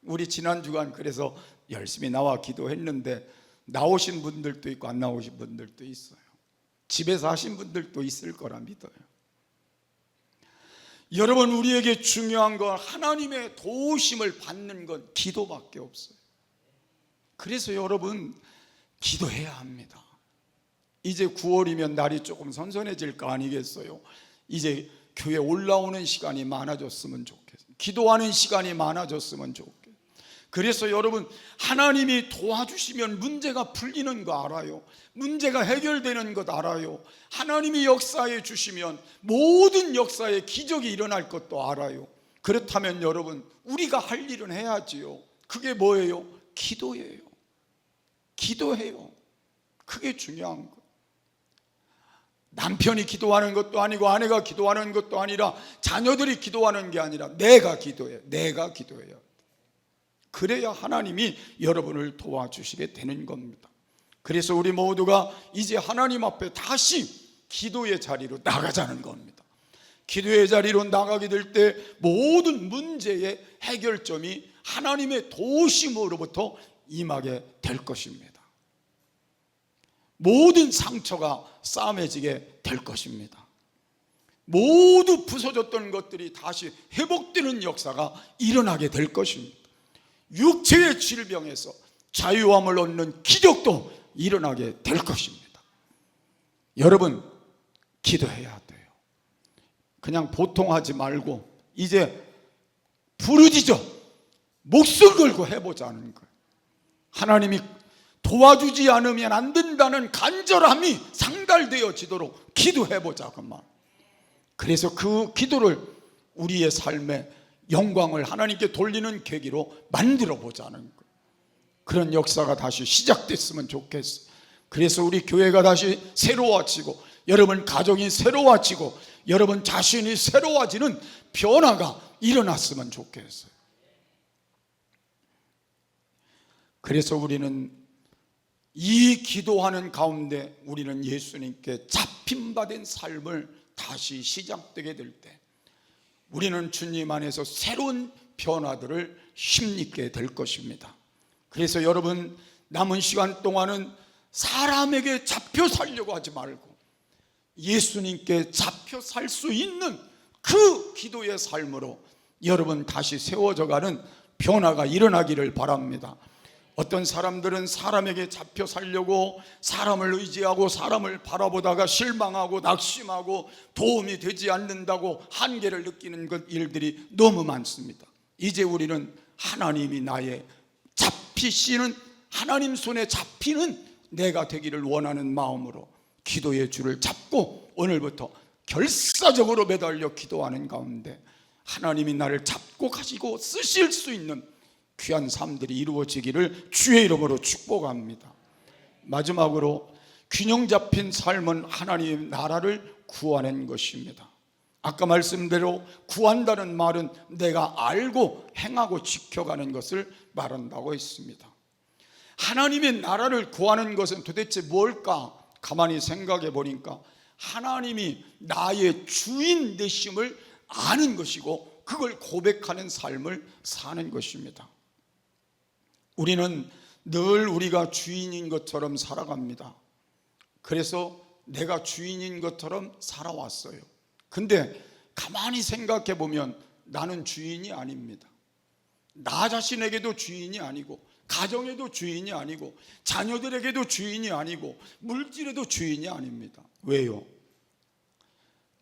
우리 지난 주간 그래서 열심히 나와 기도했는데 나오신 분들도 있고 안 나오신 분들도 있어요. 집에서 하신 분들도 있을 거라 믿어요. 여러분, 우리에게 중요한 건 하나님의 도우심을 받는 건 기도밖에 없어요. 그래서 여러분, 기도해야 합니다. 이제 9월이면 날이 조금 선선해질 거 아니겠어요? 이제 교회 올라오는 시간이 많아졌으면 좋겠어요. 기도하는 시간이 많아졌으면 좋겠어요. 그래서 여러분, 하나님이 도와주시면 문제가 풀리는 거 알아요. 문제가 해결되는 것 알아요. 하나님이 역사해 주시면 모든 역사에 기적이 일어날 것도 알아요. 그렇다면 여러분, 우리가 할 일은 해야지요. 그게 뭐예요? 기도예요. 기도해요. 그게 중요한 거. 남편이 기도하는 것도 아니고 아내가 기도하는 것도 아니라 자녀들이 기도하는 게 아니라 내가 기도해요. 내가 기도해요. 그래야 하나님이 여러분을 도와주시게 되는 겁니다. 그래서 우리 모두가 이제 하나님 앞에 다시 기도의 자리로 나가자는 겁니다. 기도의 자리로 나가게 될 때 모든 문제의 해결점이 하나님의 도우심으로부터 임하게 될 것입니다. 모든 상처가 싸매지게 될 것입니다. 모두 부서졌던 것들이 다시 회복되는 역사가 일어나게 될 것입니다. 육체의 질병에서 자유함을 얻는 기적도 일어나게 될 것입니다. 여러분, 기도해야 돼요. 그냥 보통 하지 말고 이제 부르짖어 목숨 걸고 해보자는 거예요. 하나님이 도와주지 않으면 안 된다는 간절함이 상달되어지도록 기도해보자 그 말. 그래서 그 기도를 우리의 삶에 영광을 하나님께 돌리는 계기로 만들어 보자는 거예요. 그런 역사가 다시 시작됐으면 좋겠어요. 그래서 우리 교회가 다시 새로워지고 여러분 가정이 새로워지고 여러분 자신이 새로워지는 변화가 일어났으면 좋겠어요. 그래서 우리는 이 기도하는 가운데 우리는 예수님께 잡힌받은 삶을 다시 시작되게 될 때 우리는 주님 안에서 새로운 변화들을 힘입게 될 것입니다. 그래서 여러분, 남은 시간 동안은 사람에게 잡혀 살려고 하지 말고 예수님께 잡혀 살 수 있는 그 기도의 삶으로 여러분 다시 세워져가는 변화가 일어나기를 바랍니다. 어떤 사람들은 사람에게 잡혀 살려고 사람을 의지하고 사람을 바라보다가 실망하고 낙심하고 도움이 되지 않는다고 한계를 느끼는 일들이 너무 많습니다. 이제 우리는 하나님이 나의 잡히시는, 하나님 손에 잡히는 내가 되기를 원하는 마음으로 기도의 줄을 잡고 오늘부터 결사적으로 매달려 기도하는 가운데 하나님이 나를 잡고 가시고 쓰실 수 있는 귀한 삶들이 이루어지기를 주의 이름으로 축복합니다. 마지막으로 균형 잡힌 삶은 하나님의 나라를 구하는 것입니다. 아까 말씀대로 구한다는 말은 내가 알고 행하고 지켜가는 것을 말한다고 했습니다. 하나님의 나라를 구하는 것은 도대체 뭘까? 가만히 생각해 보니까 하나님이 나의 주인 되심을 아는 것이고 그걸 고백하는 삶을 사는 것입니다. 우리는 늘 우리가 주인인 것처럼 살아갑니다. 그래서 내가 주인인 것처럼 살아왔어요. 근데 가만히 생각해 보면 나는 주인이 아닙니다. 나 자신에게도 주인이 아니고, 가정에도 주인이 아니고, 자녀들에게도 주인이 아니고, 물질에도 주인이 아닙니다. 왜요?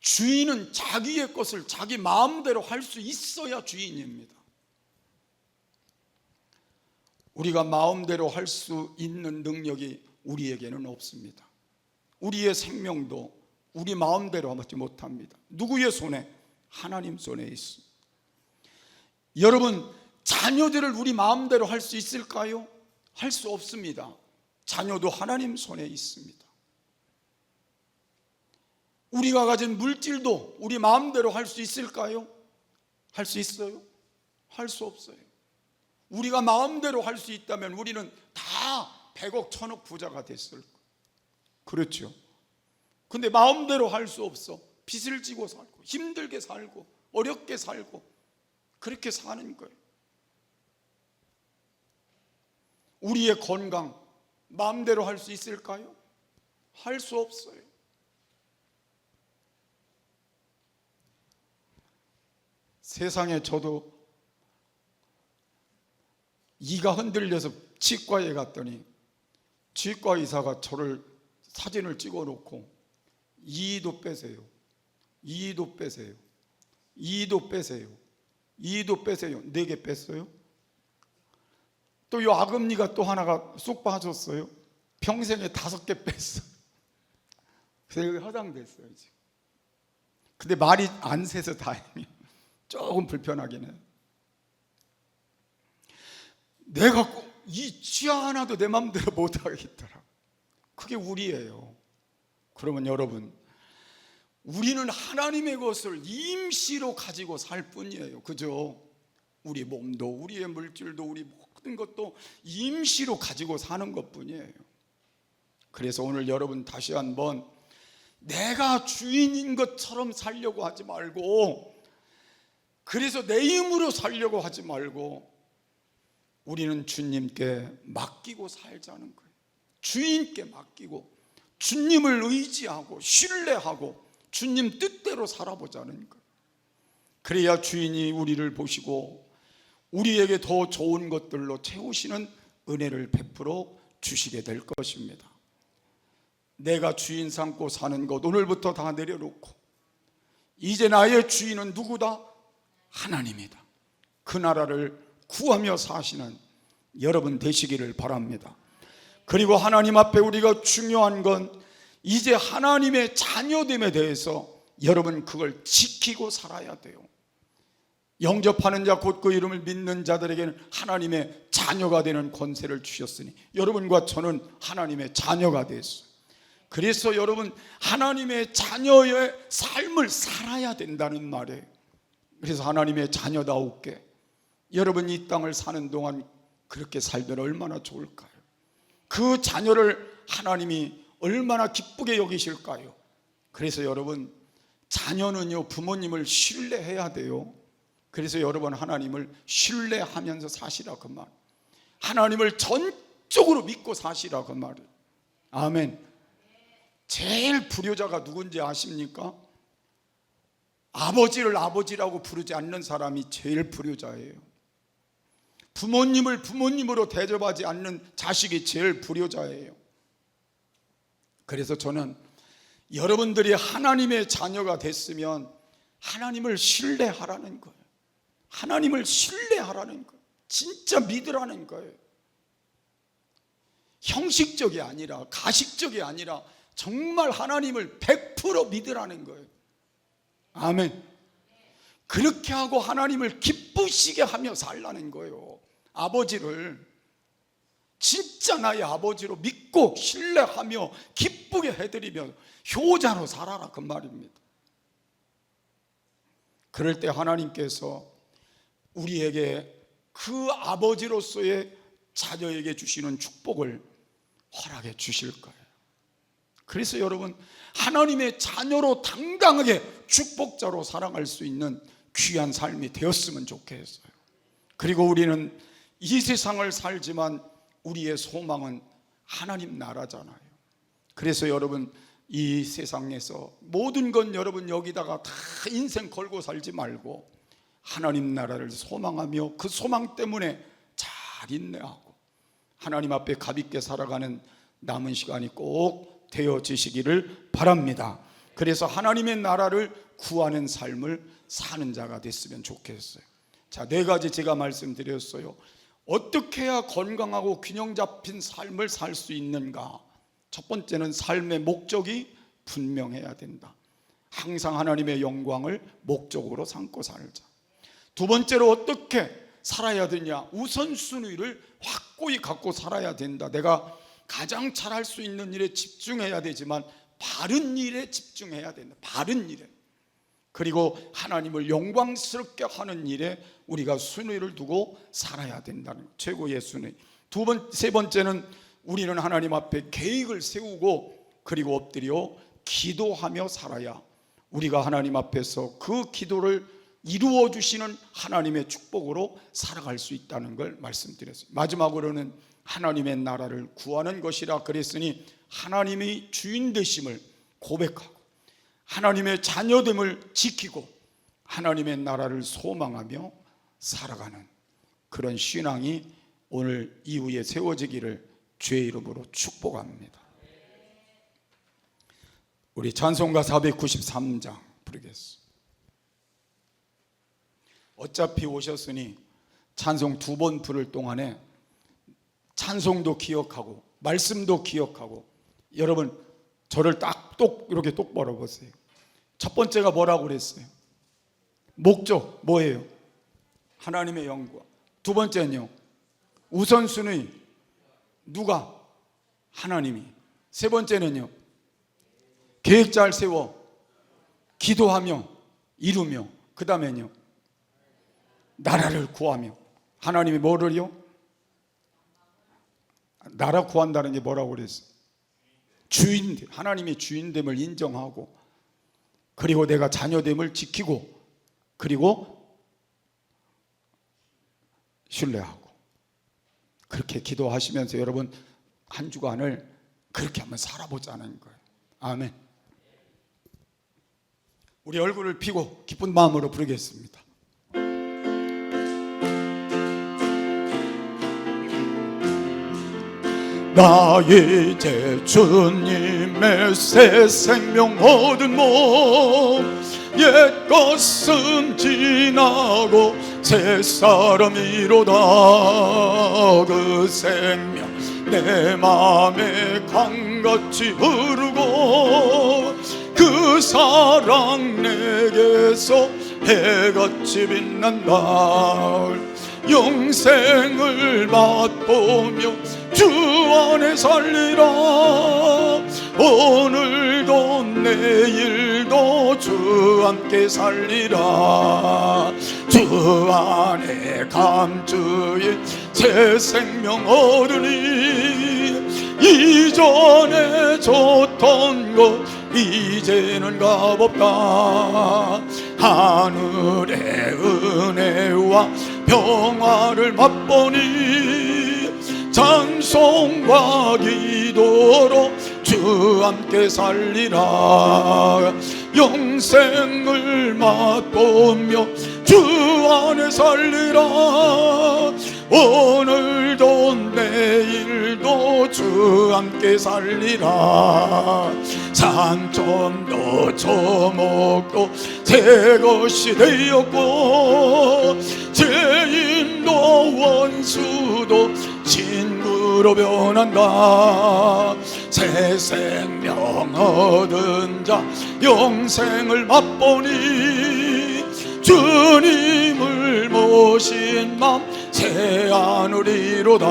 주인은 자기의 것을 자기 마음대로 할 수 있어야 주인입니다. 우리가 마음대로 할 수 있는 능력이 우리에게는 없습니다. 우리의 생명도 우리 마음대로 하지 못합니다. 누구의 손에? 하나님 손에 있습니다. 여러분, 자녀들을 우리 마음대로 할 수 있을까요? 할 수 없습니다. 자녀도 하나님 손에 있습니다. 우리가 가진 물질도 우리 마음대로 할 수 있을까요? 할 수 있어요? 할 수 없어요. 우리가 마음대로 할 수 있다면 우리는 다 100억, 1000억 부자가 됐을 거예요. 그렇죠? 근데 마음대로 할 수 없어. 빚을 지고 살고, 힘들게 살고, 어렵게 살고, 그렇게 사는 거예요. 우리의 건강 마음대로 할 수 있을까요? 할 수 없어요. 세상에 저도 이가 흔들려서 치과에 갔더니 치과 의사가 저를 사진을 찍어 놓고 이도 빼세요, 이도 빼세요, 이도 빼세요, 이도 빼세요. 4개 뺐어요. 또 이 아금니가 또 하나가 쑥 빠졌어요. 평생에 5개 뺐어요. 그래서 여기 허당됐어요 지금. 근데 말이 안 새서 다행이에요. 조금 불편하긴 해요. 내가 이 치아 하나도 내 마음대로 못하겠더라. 그게 우리예요. 그러면 여러분, 우리는 하나님의 것을 임시로 가지고 살 뿐이에요. 그죠? 우리 몸도 우리의 물질도 우리 모든 것도 임시로 가지고 사는 것 뿐이에요. 그래서 오늘 여러분 다시 한번 내가 주인인 것처럼 살려고 하지 말고, 그래서 내 힘으로 살려고 하지 말고 우리는 주님께 맡기고 살자는 거예요. 주인께 맡기고 주님을 의지하고 신뢰하고 주님 뜻대로 살아보자는 거예요. 그래야 주인이 우리를 보시고 우리에게 더 좋은 것들로 채우시는 은혜를 베풀어 주시게 될 것입니다. 내가 주인 삼고 사는 것 오늘부터 다 내려놓고 이제 나의 주인은 누구다? 하나님이다. 그 나라를 구하며 사시는 여러분 되시기를 바랍니다. 그리고 하나님 앞에 우리가 중요한 건 이제 하나님의 자녀됨에 대해서 여러분 그걸 지키고 살아야 돼요. 영접하는 자 곧 그 이름을 믿는 자들에게는 하나님의 자녀가 되는 권세를 주셨으니 여러분과 저는 하나님의 자녀가 됐어요. 그래서 여러분 하나님의 자녀의 삶을 살아야 된다는 말이에요. 그래서 하나님의 자녀다우게 여러분 이 땅을 사는 동안 그렇게 살면 얼마나 좋을까요? 그 자녀를 하나님이 얼마나 기쁘게 여기실까요? 그래서 여러분 자녀는요 부모님을 신뢰해야 돼요. 그래서 여러분 하나님을 신뢰하면서 사시라 그 말. 하나님을 전적으로 믿고 사시라 그 말이에요. 아멘. 제일 불효자가 누군지 아십니까? 아버지를 아버지라고 부르지 않는 사람이 제일 불효자예요. 부모님을 부모님으로 대접하지 않는 자식이 제일 불효자예요. 그래서 저는 여러분들이 하나님의 자녀가 됐으면 하나님을 신뢰하라는 거예요. 하나님을 신뢰하라는 거예요. 진짜 믿으라는 거예요. 형식적이 아니라 가식적이 아니라 정말 하나님을 100% 믿으라는 거예요. 아멘. 그렇게 하고 하나님을 기쁘시게 하며 살라는 거예요. 아버지를 진짜 나의 아버지로 믿고 신뢰하며 기쁘게 해드리며 효자로 살아라 그 말입니다. 그럴 때 하나님께서 우리에게 그 아버지로서의 자녀에게 주시는 축복을 허락해 주실 거예요. 그래서 여러분, 하나님의 자녀로 당당하게 축복자로 살아갈 수 있는 귀한 삶이 되었으면 좋겠어요. 그리고 우리는 이 세상을 살지만 우리의 소망은 하나님 나라잖아요. 그래서 여러분, 이 세상에서 모든 건 여러분 여기다가 다 인생 걸고 살지 말고 하나님 나라를 소망하며 그 소망 때문에 잘 인내하고 하나님 앞에 가볍게 살아가는 남은 시간이 꼭 되어지시기를 바랍니다. 그래서 하나님의 나라를 구하는 삶을 사는 자가 됐으면 좋겠어요. 자, 4가지 제가 말씀드렸어요. 어떻게 해야 건강하고 균형 잡힌 삶을 살 수 있는가? 첫 번째는 삶의 목적이 분명해야 된다. 항상 하나님의 영광을 목적으로 삼고 살자. 두 번째로 어떻게 살아야 되냐? 우선순위를 확고히 갖고 살아야 된다. 내가 가장 잘할 수 있는 일에 집중해야 되지만 바른 일에 집중해야 된다. 바른 일에. 그리고 하나님을 영광스럽게 하는 일에 우리가 순위를 두고 살아야 된다는 것. 최고의 순위. 세 번째는 우리는 하나님 앞에 계획을 세우고 그리고 엎드려 기도하며 살아야 우리가 하나님 앞에서 그 기도를 이루어 주시는 하나님의 축복으로 살아갈 수 있다는 걸 말씀드렸어요. 마지막으로는 하나님의 나라를 구하는 것이라 그랬으니 하나님이 주인 되심을 고백하고 하나님의 자녀됨을 지키고 하나님의 나라를 소망하며 살아가는 그런 신앙이 오늘 이후에 세워지기를 주의 이름으로 축복합니다. 우리 찬송가 493장 부르겠습니다. 어차피 오셨으니 찬송 2번 부를 동안에 찬송도 기억하고 말씀도 기억하고, 여러분 저를 이렇게 똑바로 보세요. 첫 번째가 뭐라고 그랬어요? 목적 뭐예요? 하나님의 영광. 두 번째는요, 우선순위 누가? 하나님이. 세 번째는요, 계획 잘 세워 기도하며 이루며, 그 다음에는요, 나라를 구하며. 하나님이 뭐를요? 나라 구한다는 게 뭐라고 그랬어요? 주인됨. 하나님의 주인됨을 인정하고, 그리고 내가 자녀됨을 지키고, 그리고 신뢰하고. 그렇게 기도하시면서 여러분 한 주간을 그렇게 한번 살아보자는 거예요. 아멘. 우리 얼굴을 피고 기쁜 마음으로 부르겠습니다. 나 이제 주님의 새 생명 얻은 몸, 옛 것은 지나고 새 사람이로다. 그 생명 내 맘에 강같이 흐르고, 그 사랑 내게서 해같이 빛난다. 영생을 맛보며 주 안에 살리라. 오늘도 내일도 주 함께 살리라. 주 안에 감주의 새 생명 얻으니, 이전에 줬던 것 이제는 값없다. 하늘의 은혜와 평화를 맛보니, 찬송과 기도로 주 함께 살리라. 영생을 맛보며 주 안에 살리라. 오늘도 내일도 주 함께 살리라. 산점도 저목도 새 것이 되었고, 죄인도 원수도 친구로 변한다. 새 생명 얻은 자 영생을 맛보니, 주님을 모신 맘 새 하늘이로다.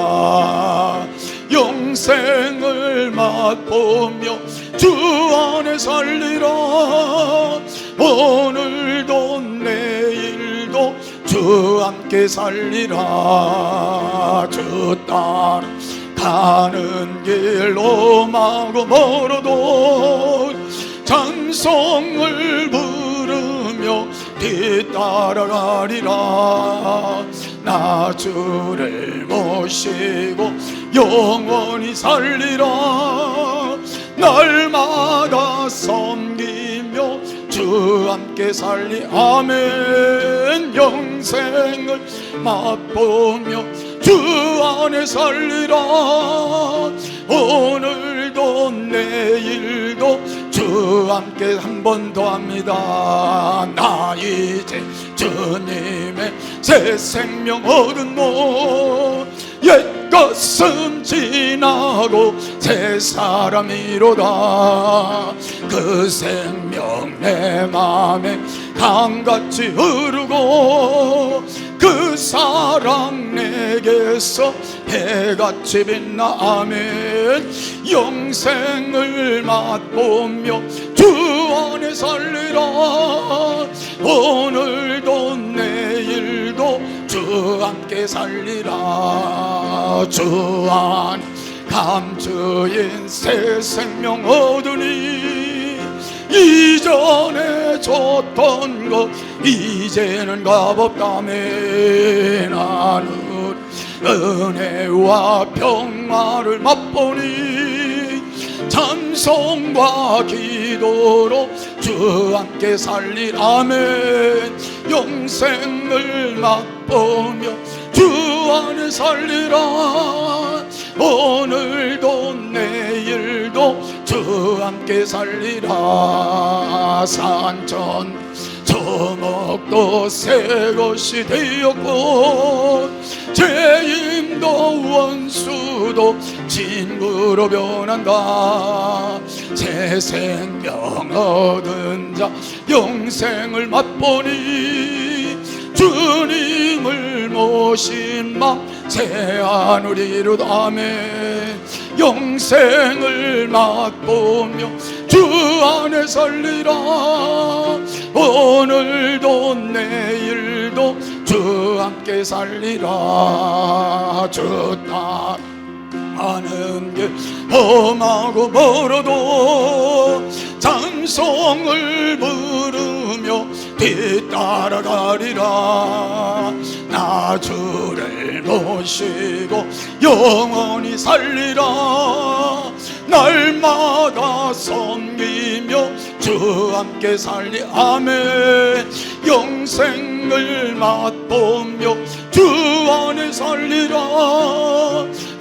영생을 맛보며 주 안에 살리라. 오늘도 내일도 주 함께 살리라. 주 따라 가는 길 험하고 멀어도 찬송을 부르며 뒤따라가리라. 나 주를 모시고 영원히 살리라. 날마다 섬기며 주 함께 살리. 아멘. 영생을 맛보며 주 안에 살리라. 오늘도 내일도 주 함께 한 번 더 합니다. 나 이제 주님의 새 생명 얻은노. 옛것은 지나고 새 사람이로다. 그 생명 내 맘에 강같이 흐르고 그 사랑 내게서 해같이 빛나. 아멘. 영생을 맛보며 주 안에 살리라. 오늘도 내일도 주 함께 살리라. 주 안 감주인 새 생명 얻으니 이전에 줬던 것 이제는 값없다매. 나는 은혜와 평화를 맛보니 찬송과 기도로 주 함께 살리. 아멘. 영생을 맛보며 주 안에 살리라. 오늘도 내일도 주 함께 살리라. 산천 저목도 새 것이 되었고 죄인도 원수도 친구로 변한다. 새 생명 얻은 자 영생을 맛보니 주님을 모신 맘 새하늘이로다. 아멘. 영생을 맛보며 주 안에 살리라. 오늘도 내일도 주 함께 살리라. 주 따라가는 길 험하고 멀어도 찬송을 부르며 뒤따라가리라. 나 주를 모시고 영원히 살리라. 날마다 섬기며 주 함께 살리. 아멘. 영생을 맛보며 주 안에 살리라.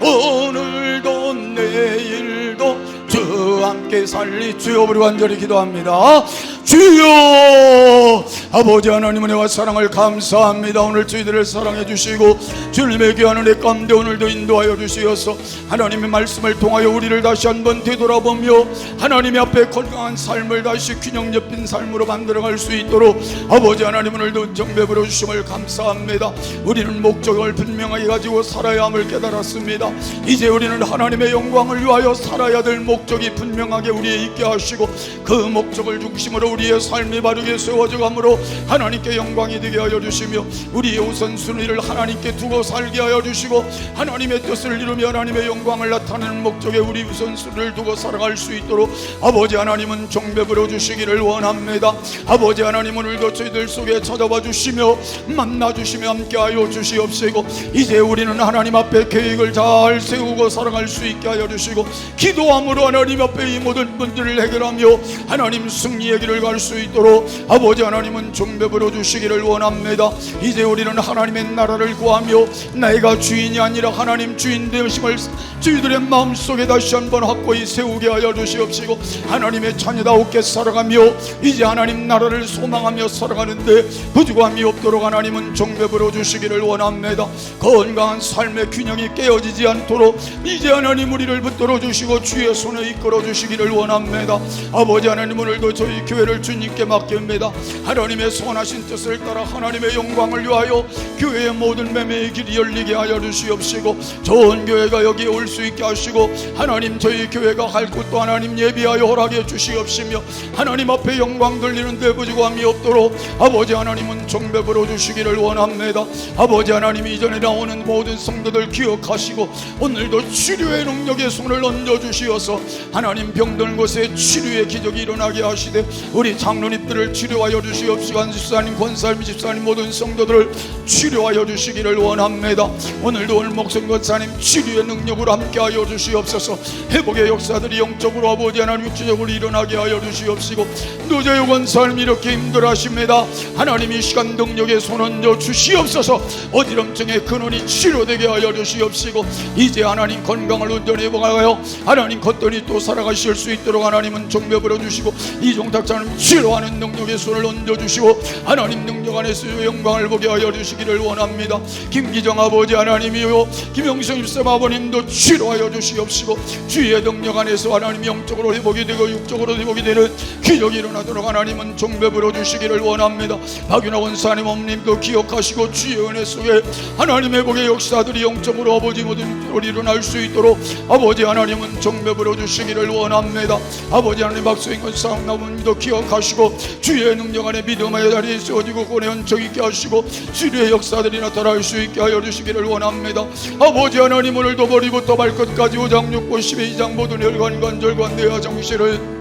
오늘도 내일도 주 함께 살리. 주여, 우리 간절히 기도합니다. 주여, 아버지 하나님 은혜와 사랑을 감사합니다. 오늘 저희들을 사랑해 주시고 주님의 귀한 은혜 가운데 오늘도 인도하여 주시어서 하나님의 말씀을 통하여 우리를 다시 한번 되돌아보며 하나님의 앞에 건강한 삶을 다시 균형 잡힌 삶으로 만들어갈 수 있도록 아버지 하나님 오늘도 정배 부려 주심을 감사합니다. 우리는 목적을 분명하게 가지고 살아야 함을 깨달았습니다. 이제 우리는 하나님의 영광을 위하여 살아야 될 목적이 분명하게 우리에 있게 하시고 그 목적을 중심으로 우리의 삶이 바르게 세워져 가므로 하나님께 영광이 되게 하여 주시며 우리의 우선순위를 하나님께 두고 살게 하여 주시고 하나님의 뜻을 이루며 하나님의 영광을 나타내는 목적에 우리 우선순위를 두고 살아갈 수 있도록 아버지 하나님은 정배 부려 주시기를 원합니다. 아버지 하나님 오늘도 저희들 속에 찾아와 주시며 만나 주시며 함께하여 주시옵시고 이제 우리는 하나님 앞에 계획을 잘 세우고 살아갈 수 있게 하여 주시고 기도함으로 하나님 앞에 이 모든 문제를 해결하며 하나님 승리의 길을 갈 수 있도록 아버지 하나님은 정배 부려 주시기를 원합니다. 이제 우리는 하나님의 나라를 구하며 내가 주인이 아니라 하나님 주인 되심을 저희들의 마음속에 다시 한번 확고히 세우게 하여 주시옵시고 하나님의 자녀다우게 살아가며 이제 하나님 나라를 소망하며 살아가는데 부족함이 없도록 하나님은 정배 부려 주시기를 원합니다. 건강한 삶의 균형이 깨어지지 않도록 이제 하나님 우리를 붙들어 주시고 주의 손에 이끌어 주시기를 주시기를 원합니다. 아버지 하나님, 오늘도 저희 교회를 주님께 맡깁니다. 하나님의 선하신 뜻을 따라 하나님의 영광을 위하여 교회의 모든 매매의 길이 열리게 하여 주시옵시고, 좋은 교회가 여기에 올 수 있게 하시고, 하나님 저희 교회가 갈 곳도 하나님 예비하여 허락해 주시옵시며, 하나님 앞에 영광 돌리는 데 부족함이 없도록 아버지 하나님은 정배부러 주시기를 원합니다. 아버지 하나님, 이전에 나오는 모든 성도들 기억하시고 오늘도 치료의 능력에 손을 얹어 주시어서 하나님 병든 곳에 치료의 기적이 일어나게 하시되, 우리 장로님들을 치료하여 주시옵시고, 안집사님, 권사님, 집사님 모든 성도들을 치료하여 주시기를 원합니다. 오늘도 올목성 권사님 치료의 능력으로 함께하여 주시옵소서. 회복의 역사들이 영적으로 아버지 하나님 육체적으로 일어나게 하여 주시옵시고, 노재유 권사님 이렇게 힘들어하십니다. 하나님 이 시간 능력에 손 얹어 주시옵소서. 어지럼증의 근원이 치료되게 하여 주시옵시고, 이제 하나님 건강을 온전히 회복하여 하나님 걷더니 또 살아가실 수 있도록 하나님은 정배부려 주시고, 이종탁자님 치료하는 능력에 손을 얹어 주시고 하나님 능력 안에서 영광을 보게 하여 주시기를 원합니다. 김기정 아버지 하나님이요, 김영성 입사 아버님도 치료하여 주시옵시고, 주의 능력 안에서 하나님 영적으로 회복이 되고 육적으로 회복이 되는 기적이 일어나도록 하나님은 정배부려 주시기를 원합니다. 박윤아 원사님 어머님도 기억하시고 주의 은혜 속에 하나님 회복의 역사들이 영적으로 아버지 모든 일어날 수 있도록 아버지 하나님은 정배부려 주시기를 원합니다. 아버지 하나님 박수인 권사님 어머님도 기억하시고 주의 능력 안에 믿음의 자리에 세워지고 권의 은총 있게 하시고 치료의 역사들이 나타날 수 있게 하여 주시기를 원합니다. 아버지 하나님, 오늘도 머리부터 발끝까지 오장육부 12장 모든 혈관 관절관 뇌와 정신을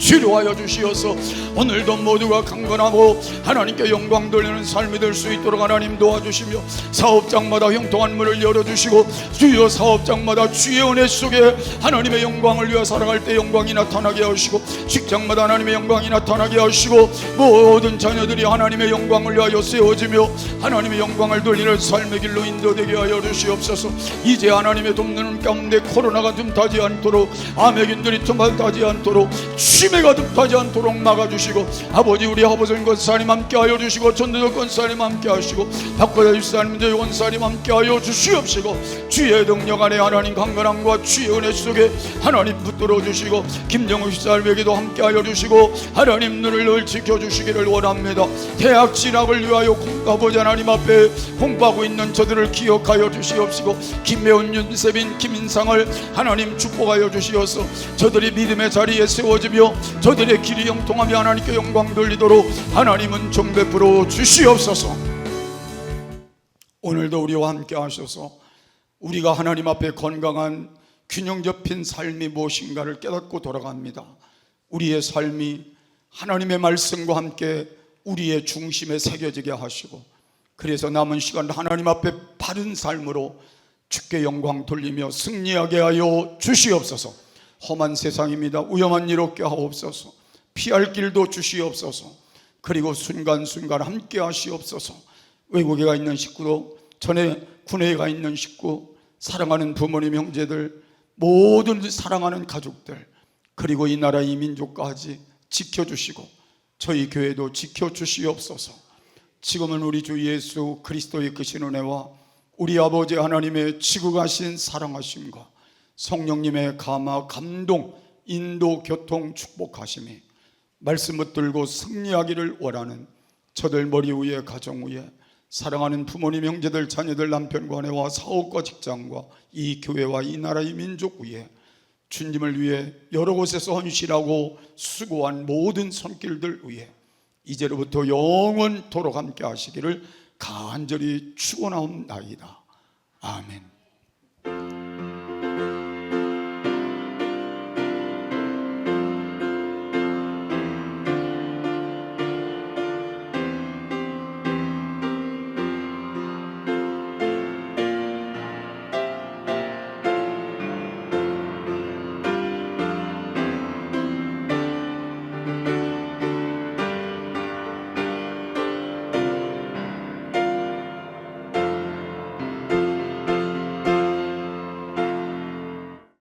치료하여 주시어서 오늘도 모두가 강건하고 하나님께 영광 돌리는 삶이 될 수 있도록 하나님 도와주시며, 사업장마다 형통한 문을 열어주시고 주여 사업장마다 주의 은혜 속에 하나님의 영광을 위해 살아갈 때 영광이 나타나게 하시고, 직장마다 하나님의 영광이 나타나게 하시고, 모든 자녀들이 하나님의 영광을 위하여 세워지며 하나님의 영광을 돌리는 삶의 길로 인도되게 하여 주시옵소서. 이제 하나님의 돕는 가운데 코로나가 틈타지 않도록, 암흑인들이 틈타지 않도록, 치매가 듭하지 않도록 막아주시고, 아버지 우리 아버지 권사님 함께하여 주시고, 전도적 권사님 함께하시고, 박과자 집사님 권사님 함께하여 주시옵시고, 주의 능력 안에 하나님 강건함과 주의 은혜 속에 하나님 붙들어 주시고, 김정우 집사님에게도 함께하여 주시고 하나님 눈을 늘 지켜주시기를 원합니다. 대학 진학을 위하여 아버지 하나님 앞에 공부하고 있는 저들을 기억하여 주시옵시고, 김혜원, 윤세빈, 김인상을 하나님 축복하여 주시어서 저들이 믿음의 자리에 세워지며 저들의 길이 형통하며 하나님께 영광 돌리도록 하나님은 정배부러 주시옵소서. 오늘도 우리와 함께 하셔서 우리가 하나님 앞에 건강한 균형 잡힌 삶이 무엇인가를 깨닫고 돌아갑니다. 우리의 삶이 하나님의 말씀과 함께 우리의 중심에 새겨지게 하시고, 그래서 남은 시간 하나님 앞에 바른 삶으로 주께 영광 돌리며 승리하게 하여 주시옵소서. 험한 세상입니다. 위험한 일 없게 하옵소서. 피할 길도 주시옵소서. 그리고 순간순간 함께 하시옵소서. 외국에 가 있는 식구도, 전에 군에 가 있는 식구, 사랑하는 부모님, 형제들, 모든 사랑하는 가족들, 그리고 이 나라 이 민족까지 지켜주시고 저희 교회도 지켜주시옵소서. 지금은 우리 주 예수 그리스도의 크신 은혜와 우리 아버지 하나님의 지극하신 사랑하심과 성령님의 감화, 감동, 인도, 교통, 축복하심이 말씀 붙들고 승리하기를 원하는 저들 머리 위에, 가정 위에, 사랑하는 부모님, 형제들, 자녀들, 남편과 아내와 사업과 직장과 이 교회와 이 나라 이 민족 위에, 주님을 위해 여러 곳에서 헌신하고 수고한 모든 손길들 위에 이제로부터 영원토록 함께 하시기를 간절히 축원하옵나이다. 아멘.